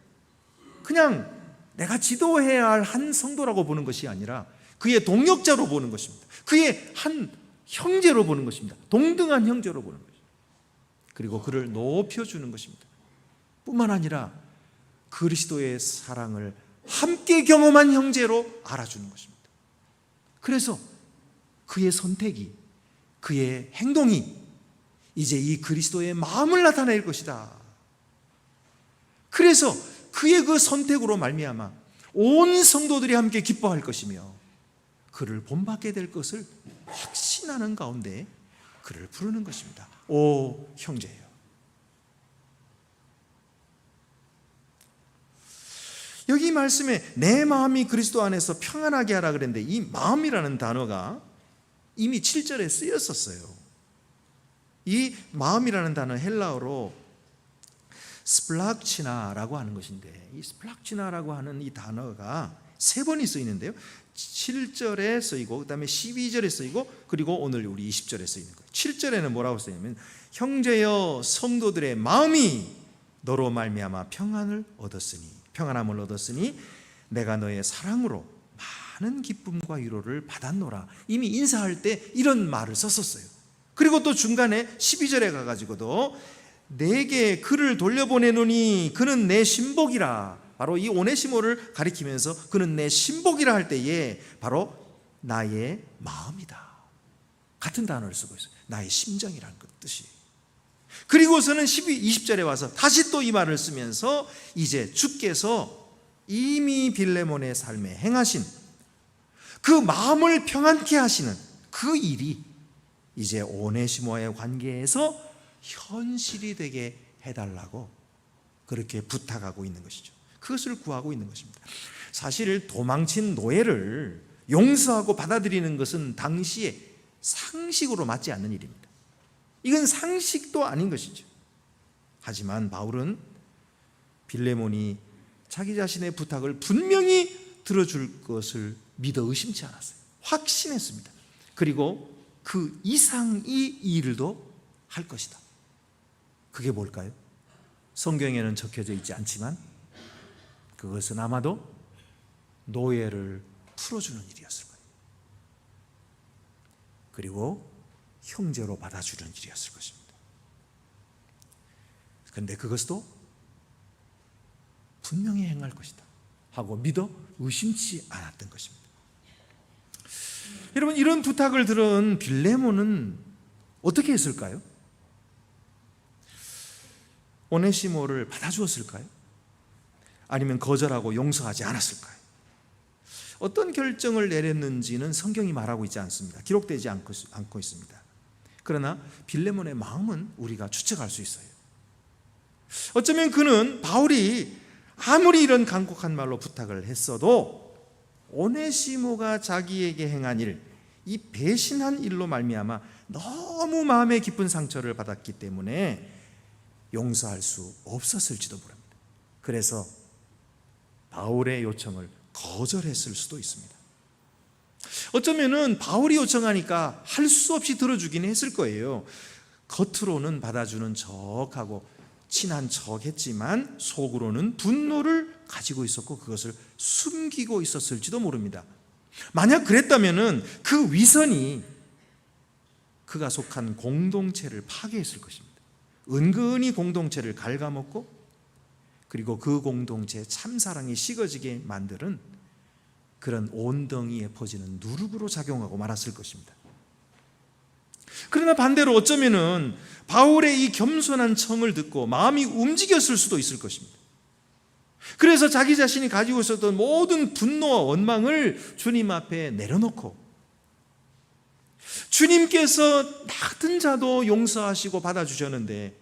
그냥 내가 지도해야 할 한 성도라고 보는 것이 아니라 그의 동역자로 보는 것입니다. 그의 한 형제로 보는 것입니다. 동등한 형제로 보는 것입니다. 그리고 그를 높여주는 것입니다. 뿐만 아니라 그리스도의 사랑을 함께 경험한 형제로 알아주는 것입니다. 그래서 그의 선택이, 그의 행동이 이제 이 그리스도의 마음을 나타낼 것이다. 그래서 그의 그 선택으로 말미암아 온 성도들이 함께 기뻐할 것이며 그를 본받게 될 것을 확신하는 가운데 그를 부르는 것입니다. 오 형제여. 여기 말씀에 내 마음이 그리스도 안에서 평안하게 하라 그랬는데 이 마음이라는 단어가 이미 7절에 쓰였었어요. 이 마음이라는 단어 헬라어로 스플락치나라고 하는 것인데 이 스플락치나라고 하는 이 단어가 세 번이 쓰이는데요. 7절에 쓰이고 그다음에 12절에 쓰이고 그리고 오늘 우리 20절에 쓰이는 거예요. 7절에는 뭐라고 쓰냐면 형제여 성도들의 마음이 너로 말미암아 평안함을 얻었으니 내가 너의 사랑으로 많은 기쁨과 위로를 받았노라. 이미 인사할 때 이런 말을 썼었어요. 그리고 또 중간에 12절에 가가지고도 내게 그를 돌려보내노니 그는 내 신복이라. 바로 이 오네시모를 가리키면서 그는 내 신복이라 할 때에 바로 나의 마음이다. 같은 단어를 쓰고 있어요. 나의 심정이라는 뜻이. 그리고서는 20절에 와서 다시 또 이 말을 쓰면서 이제 주께서 이미 빌레몬의 삶에 행하신 그 마음을 평안케 하시는 그 일이 이제 오네시모와의 관계에서 현실이 되게 해달라고 그렇게 부탁하고 있는 것이죠. 그것을 구하고 있는 것입니다. 사실 도망친 노예를 용서하고 받아들이는 것은 당시에 상식으로 맞지 않는 일입니다. 이건 상식도 아닌 것이죠. 하지만 바울은 빌레몬이 자기 자신의 부탁을 분명히 들어줄 것을 믿어 의심치 않았어요. 확신했습니다. 그리고 그 이상의 일도 할 것이다. 그게 뭘까요? 성경에는 적혀져 있지 않지만 그것은 아마도 노예를 풀어주는 일이었을 거예요. 그리고 형제로 받아주는 일이었을 것입니다. 그런데 그것도 분명히 행할 것이다 하고 믿어 의심치 않았던 것입니다. 여러분, 이런 부탁을 들은 빌레몬은 어떻게 했을까요? 오네시모를 받아주었을까요? 아니면 거절하고 용서하지 않았을까요? 어떤 결정을 내렸는지는 성경이 말하고 있지 않습니다. 기록되지 않고 있습니다. 그러나 빌레몬의 마음은 우리가 추측할 수 있어요. 어쩌면 그는 바울이 아무리 이런 간곡한 말로 부탁을 했어도 오네시모가 자기에게 행한 일, 이 배신한 일로 말미암아 너무 마음에 깊은 상처를 받았기 때문에 용서할 수 없었을지도 모릅니다. 그래서 바울의 요청을 거절했을 수도 있습니다. 어쩌면은 바울이 요청하니까 할 수 없이 들어주긴 했을 거예요. 겉으로는 받아주는 척하고 친한 척 했지만 속으로는 분노를 가지고 있었고 그것을 숨기고 있었을지도 모릅니다. 만약 그랬다면은 그 위선이 그가 속한 공동체를 파괴했을 것입니다. 은근히 공동체를 갉아먹고 그리고 그 공동체의 참사랑이 식어지게 만드는 그런 온덩이에 퍼지는 누룩으로 작용하고 말았을 것입니다. 그러나 반대로 어쩌면은 바울의 이 겸손한 청을 듣고 마음이 움직였을 수도 있을 것입니다. 그래서 자기 자신이 가지고 있었던 모든 분노와 원망을 주님 앞에 내려놓고 주님께서 나같은 자도 용서하시고 받아주셨는데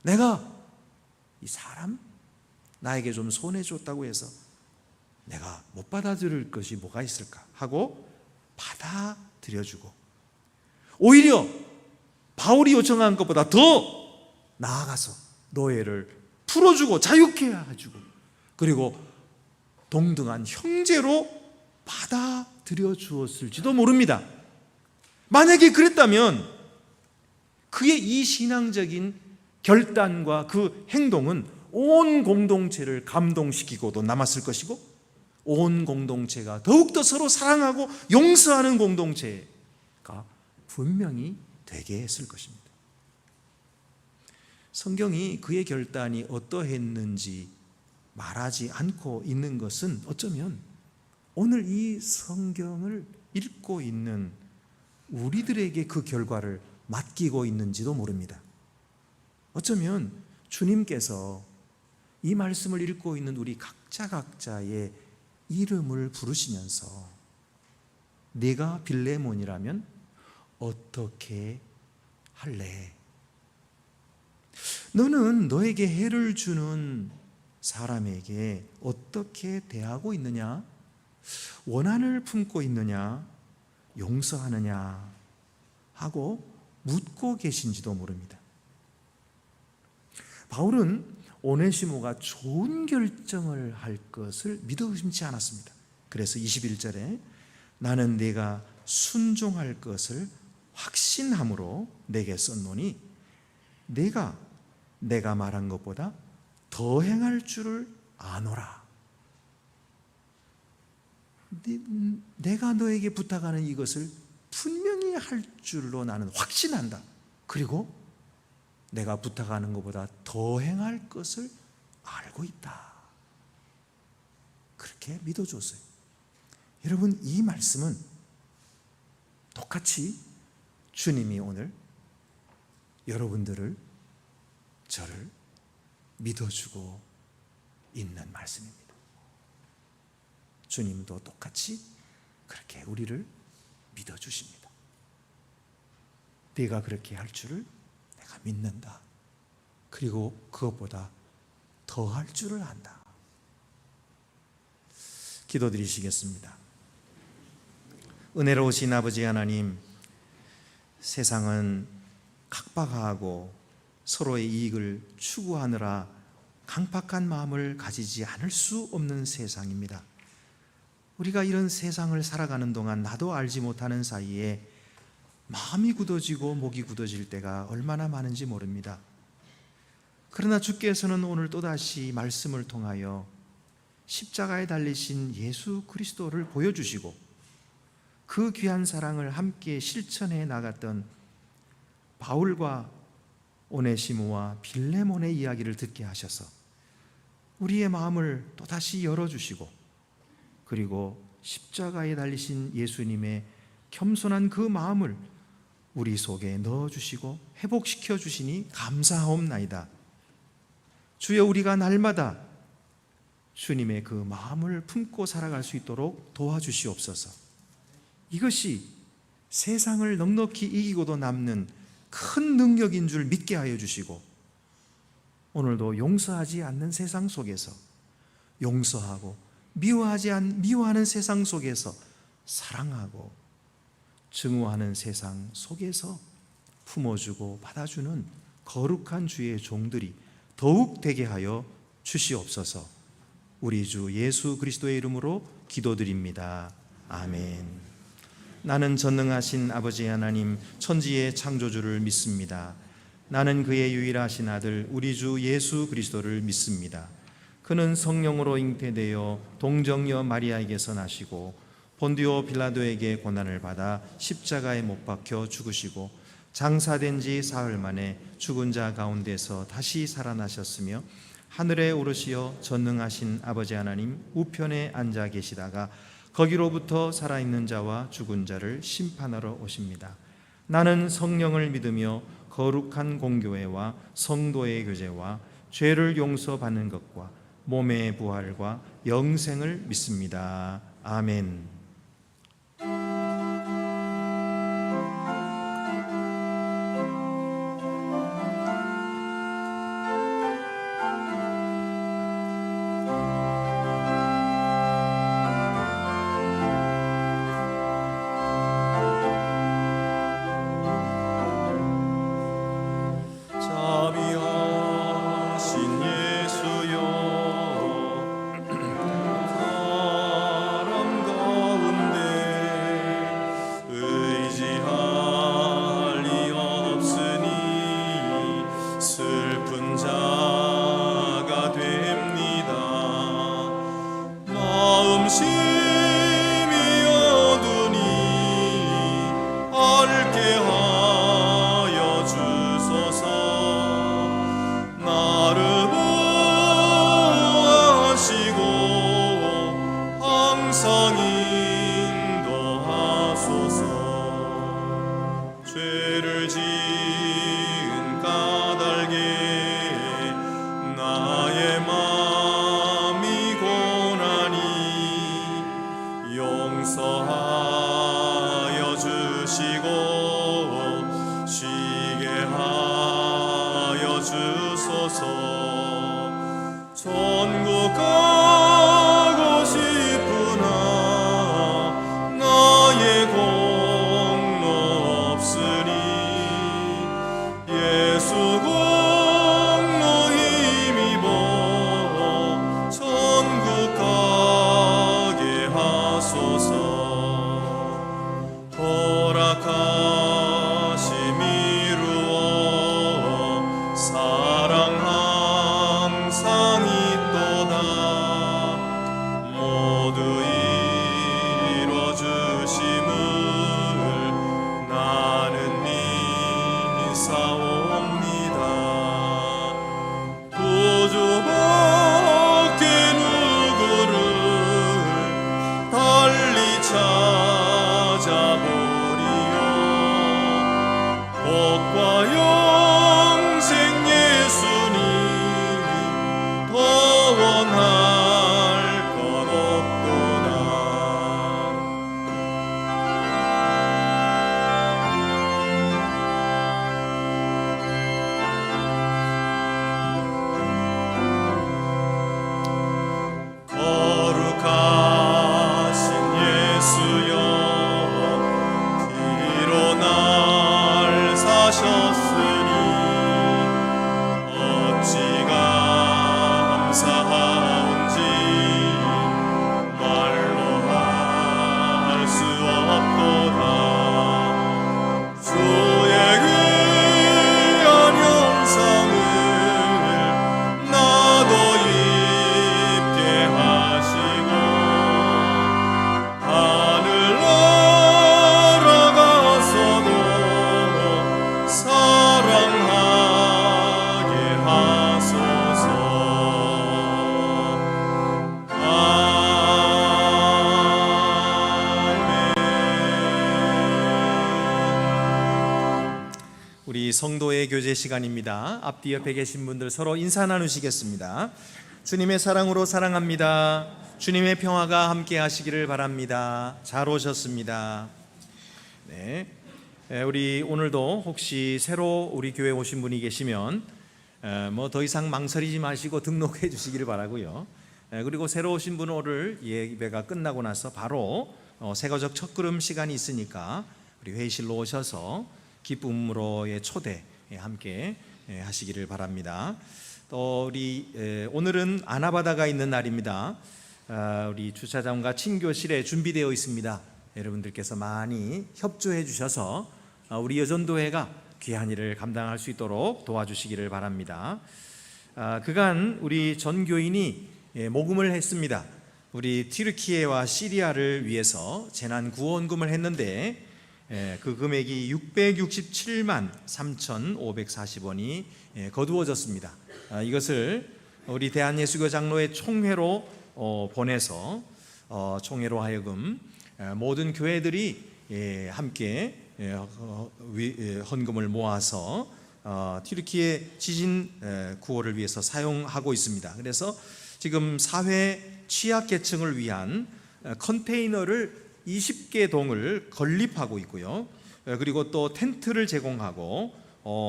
내가 이 사람 나에게 좀 손해줬다고 해서 내가 못 받아들일 것이 뭐가 있을까 하고 받아들여주고 오히려 바울이 요청한 것보다 더 나아가서 노예를 풀어주고 자유케 해주고 그리고 동등한 형제로 받아들여 주었을지도 모릅니다. 만약에 그랬다면 그의 이 신앙적인 결단과 그 행동은 온 공동체를 감동시키고도 남았을 것이고 온 공동체가 더욱더 서로 사랑하고 용서하는 공동체가 분명히 되게 했을 것입니다. 성경이 그의 결단이 어떠했는지 말하지 않고 있는 것은 어쩌면 오늘 이 성경을 읽고 있는 우리들에게 그 결과를 맡기고 있는지도 모릅니다. 어쩌면 주님께서 이 말씀을 읽고 있는 우리 각자의 이름을 부르시면서 네가 빌레몬이라면 어떻게 할래? 너는 너에게 해를 주는 사람에게 어떻게 대하고 있느냐? 원한을 품고 있느냐? 용서하느냐? 하고 묻고 계신지도 모릅니다. 바울은 오네시모가 좋은 결정을 할 것을 믿어 의심치 않았습니다. 그래서 21절에 나는 네가 순종할 것을 확신함으로 내게 썼노니 내가 말한 것보다 더 행할 줄을 아노라. 내가 너에게 부탁하는 이것을 분명히 할 줄로 나는 확신한다. 그리고 내가 부탁하는 것보다 더 행할 것을 알고 있다. 그렇게 믿어줬어요. 여러분, 이 말씀은 똑같이 주님이 오늘 여러분들을 저를 믿어주고 있는 말씀입니다. 주님도 똑같이 그렇게 우리를 믿어주십니다. 네가 그렇게 할 줄을 내가 믿는다. 그리고 그것보다 더 할 줄을 안다. 기도드리시겠습니다. 은혜로우신 아버지 하나님, 세상은 각박하고 서로의 이익을 추구하느라 강팍한 마음을 가지지 않을 수 없는 세상입니다. 우리가 이런 세상을 살아가는 동안 나도 알지 못하는 사이에 마음이 굳어지고 목이 굳어질 때가 얼마나 많은지 모릅니다. 그러나 주께서는 오늘 또다시 말씀을 통하여 십자가에 달리신 예수 그리스도를 보여주시고 그 귀한 사랑을 함께 실천해 나갔던 바울과 오네시모와 빌레몬의 이야기를 듣게 하셔서 우리의 마음을 또다시 열어주시고 그리고 십자가에 달리신 예수님의 겸손한 그 마음을 우리 속에 넣어주시고 회복시켜 주시니 감사하옵나이다. 주여, 우리가 날마다 주님의 그 마음을 품고 살아갈 수 있도록 도와주시옵소서. 이것이 세상을 넉넉히 이기고도 남는 큰 능력인 줄 믿게 하여 주시고 오늘도 용서하지 않는 세상 속에서 용서하고 미워하는 세상 속에서 사랑하고 증오하는 세상 속에서 품어주고 받아주는 거룩한 주의 종들이 더욱 되게 하여 주시옵소서. 우리 주 예수 그리스도의 이름으로 기도드립니다. 아멘. 나는 전능하신 아버지 하나님 천지의 창조주를 믿습니다. 나는 그의 유일하신 아들 우리 주 예수 그리스도를 믿습니다. 그는 성령으로 잉태되어 동정녀 마리아에게서 나시고 본디오 빌라도에게 고난을 받아 십자가에 못 박혀 죽으시고 장사된 지 사흘 만에 죽은 자 가운데서 다시 살아나셨으며 하늘에 오르시어 전능하신 아버지 하나님 우편에 앉아 계시다가 거기로부터 살아있는 자와 죽은 자를 심판하러 오십니다. 나는 성령을 믿으며 거룩한 공교회와 성도의 교제와 죄를 용서받는 것과 몸의 부활과 영생을 믿습니다. 아멘. 우리 성도의 교제 시간입니다. 앞뒤 옆에 계신 분들 서로 인사 나누시겠습니다. 주님의 사랑으로 사랑합니다. 주님의 평화가 함께 하시기를 바랍니다. 잘 오셨습니다. 네, 우리 오늘도 혹시 새로 우리 교회 오신 분이 계시면 뭐 더 이상 망설이지 마시고 등록해 주시기를 바라고요. 그리고 새로 오신 분은 오늘 예배가 끝나고 나서 바로 세거적 첫걸음 시간이 있으니까 우리 회의실로 오셔서 기쁨으로의 초대 함께 하시기를 바랍니다. 또 우리 오늘은 아나바다가 있는 날입니다. 우리 주차장과 친교실에 준비되어 있습니다. 여러분들께서 많이 협조해 주셔서 우리 여전도회가 귀한 일을 감당할 수 있도록 도와주시기를 바랍니다. 그간 우리 전 교인이 모금을 했습니다. 우리 튀르키예와 시리아를 위해서 재난 구원금을 했는데 그 금액이 667만 3,540원이 거두어졌습니다. 이것을 우리 대한예수교 장로회 총회로 보내서 총회로 하여금 모든 교회들이 함께 헌금을 모아서 튀르키예 지진 구호를 위해서 사용하고 있습니다. 그래서 지금 사회 취약계층을 위한 컨테이너를 20개 동을 건립하고 있고요. 그리고 또 텐트를 제공하고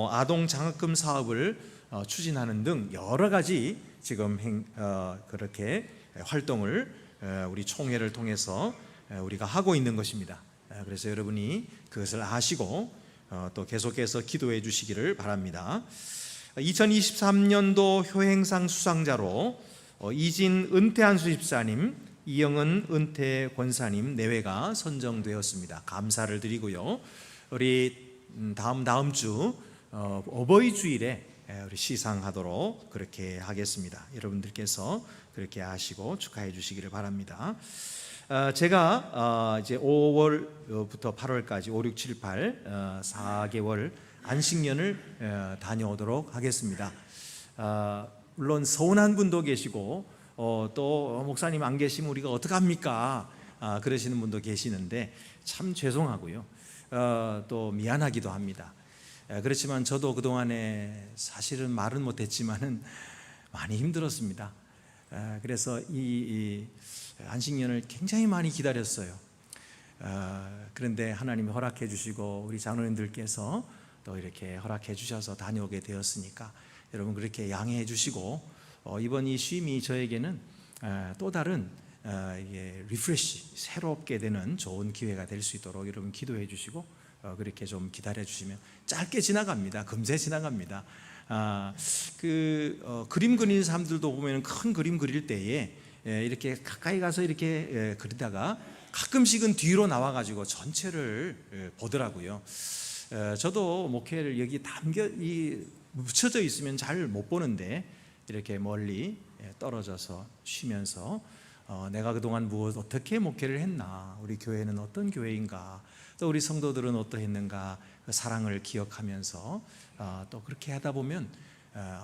아동 장학금 사업을 추진하는 등 여러 가지 지금 그렇게 활동을 우리 총회를 통해서 우리가 하고 있는 것입니다. 그래서 여러분이 그것을 아시고 또 계속해서 기도해 주시기를 바랍니다. 2023년도 효행상 수상자로 이진 은퇴한 수집사님, 이영은 은퇴 권사님 내외가 선정되었습니다. 감사를 드리고요. 우리 다음 주 어버이 주일에 우리 시상하도록 그렇게 하겠습니다. 여러분들께서 그렇게 하시고 축하해 주시기를 바랍니다. 제가 이제 5월부터 8월까지 5, 6, 7, 8 4개월 안식년을 다녀오도록 하겠습니다. 물론 서운한 분도 계시고 또 목사님 안 계시면 우리가 어떡합니까? 그러시는 분도 계시는데 참 죄송하고요. 또 미안하기도 합니다. 그렇지만 저도 그동안에 사실은 말은 못했지만은 많이 힘들었습니다. 그래서 이 안식년을 굉장히 많이 기다렸어요. 그런데 하나님이 허락해 주시고 우리 장로님들께서 또 이렇게 허락해 주셔서 다녀오게 되었으니까 여러분 그렇게 양해해 주시고 이번 이 쉼이 저에게는 또 다른 리프레시, 새롭게 되는 좋은 기회가 될 수 있도록 여러분 기도해 주시고 그렇게 좀 기다려 주시면 짧게 지나갑니다. 금세 지나갑니다. 그림 그리는 사람들도 보면 큰 그림 그릴 때에 이렇게 가까이 가서 이렇게 그리다가 가끔씩은 뒤로 나와가지고 전체를 보더라고요. 저도 목회를 여기 묻혀져 있으면 잘 못 보는데 이렇게 멀리 떨어져서 쉬면서 내가 그동안 어떻게 목회를 했나, 우리 교회는 어떤 교회인가, 또 우리 성도들은 어떠했는가, 그 사랑을 기억하면서 또 그렇게 하다 보면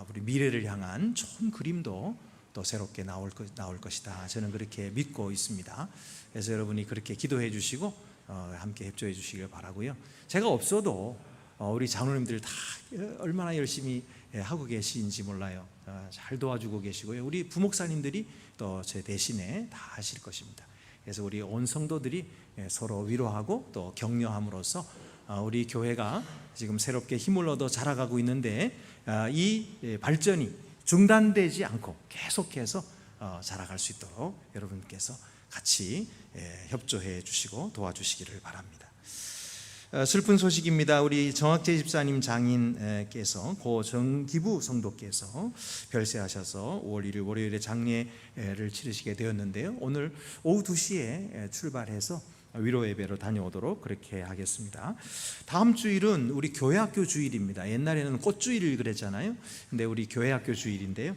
우리 미래를 향한 좋은 그림도 또 새롭게 나올 것이다. 저는 그렇게 믿고 있습니다. 그래서 여러분이 그렇게 기도해 주시고 함께 협조해 주시길 바라고요. 제가 없어도 우리 장로님들 다 얼마나 열심히 하고 계신지 몰라요. 잘 도와주고 계시고요. 우리 부목사님들이 또 제 대신에 다 하실 것입니다. 그래서 우리 온 성도들이 서로 위로하고 또 격려함으로써 우리 교회가 지금 새롭게 힘을 얻어 자라가고 있는데 이 발전이 중단되지 않고 계속해서 자라갈 수 있도록 여러분께서 같이 협조해 주시고 도와주시기를 바랍니다. 슬픈 소식입니다. 우리 정학재 집사님 장인께서 고 정기부 성도께서 별세하셔서 5월 1일 월요일에 장례를 치르시게 되었는데요. 오늘 오후 2시에 출발해서 위로 예배로 다녀오도록 그렇게 하겠습니다. 다음 주일은 우리 교회학교 주일입니다. 옛날에는 꽃주일 그랬잖아요. 근데 우리 교회학교 주일인데요.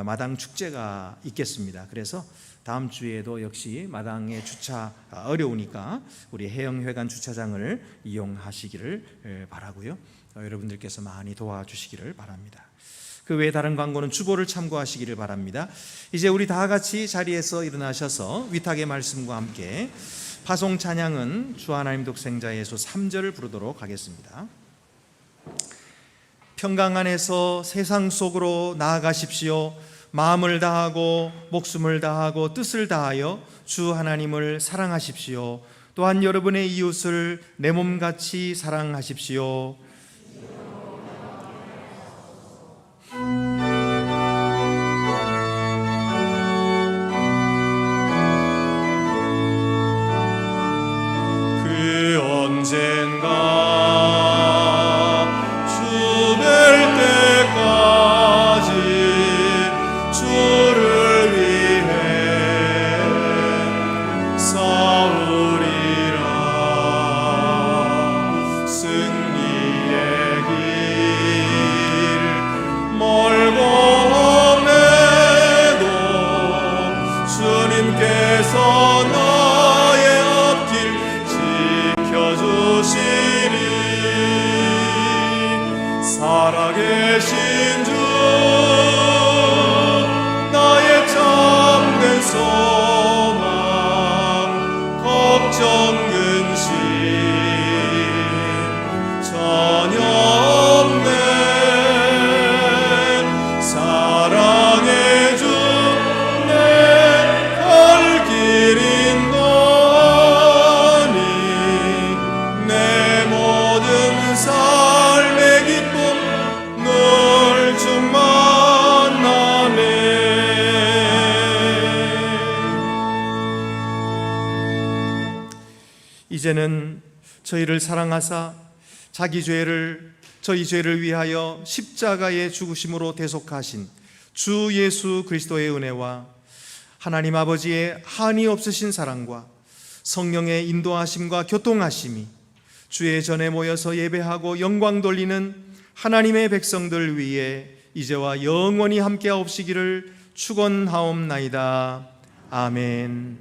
마당 축제가 있겠습니다. 그래서 다음 주에도 역시 마당에 주차 어려우니까 우리 해영회관 주차장을 이용하시기를 바라고요. 여러분들께서 많이 도와주시기를 바랍니다. 그 외에 다른 광고는 주보를 참고하시기를 바랍니다. 이제 우리 다 같이 자리에서 일어나셔서 위탁의 말씀과 함께 파송 찬양은 주 하나님 독생자 예수 3절을 부르도록 하겠습니다. 평강 안에서 세상 속으로 나아가십시오. 마음을 다하고 목숨을 다하고 뜻을 다하여 주 하나님을 사랑하십시오. 또한 여러분의 이웃을 내 몸같이 사랑하십시오. 그 언젠가 주 뵐 때까지 주를 위해 싸우리라. 승리의 길 멀고 험해도 주님께서 나의 앞길 지켜주시리. 살아계신 주 나의 참된 소망 걱정 근심 전혀 없네. 사랑의 주 내 갈 길 인도하니 내 모든 삶의 기쁨 늘 주 만나네. 이제는 저희를 사랑하사 자기 죄를 저희 죄를 위하여 십자가의 죽으심으로 대속하신 주 예수 그리스도의 은혜와 하나님 아버지의 한이 없으신 사랑과 성령의 인도하심과 교통하심이 주의 전에 모여서 예배하고 영광 돌리는 하나님의 백성들 위에 이제와 영원히 함께하옵시기를 축원하옵나이다. 아멘.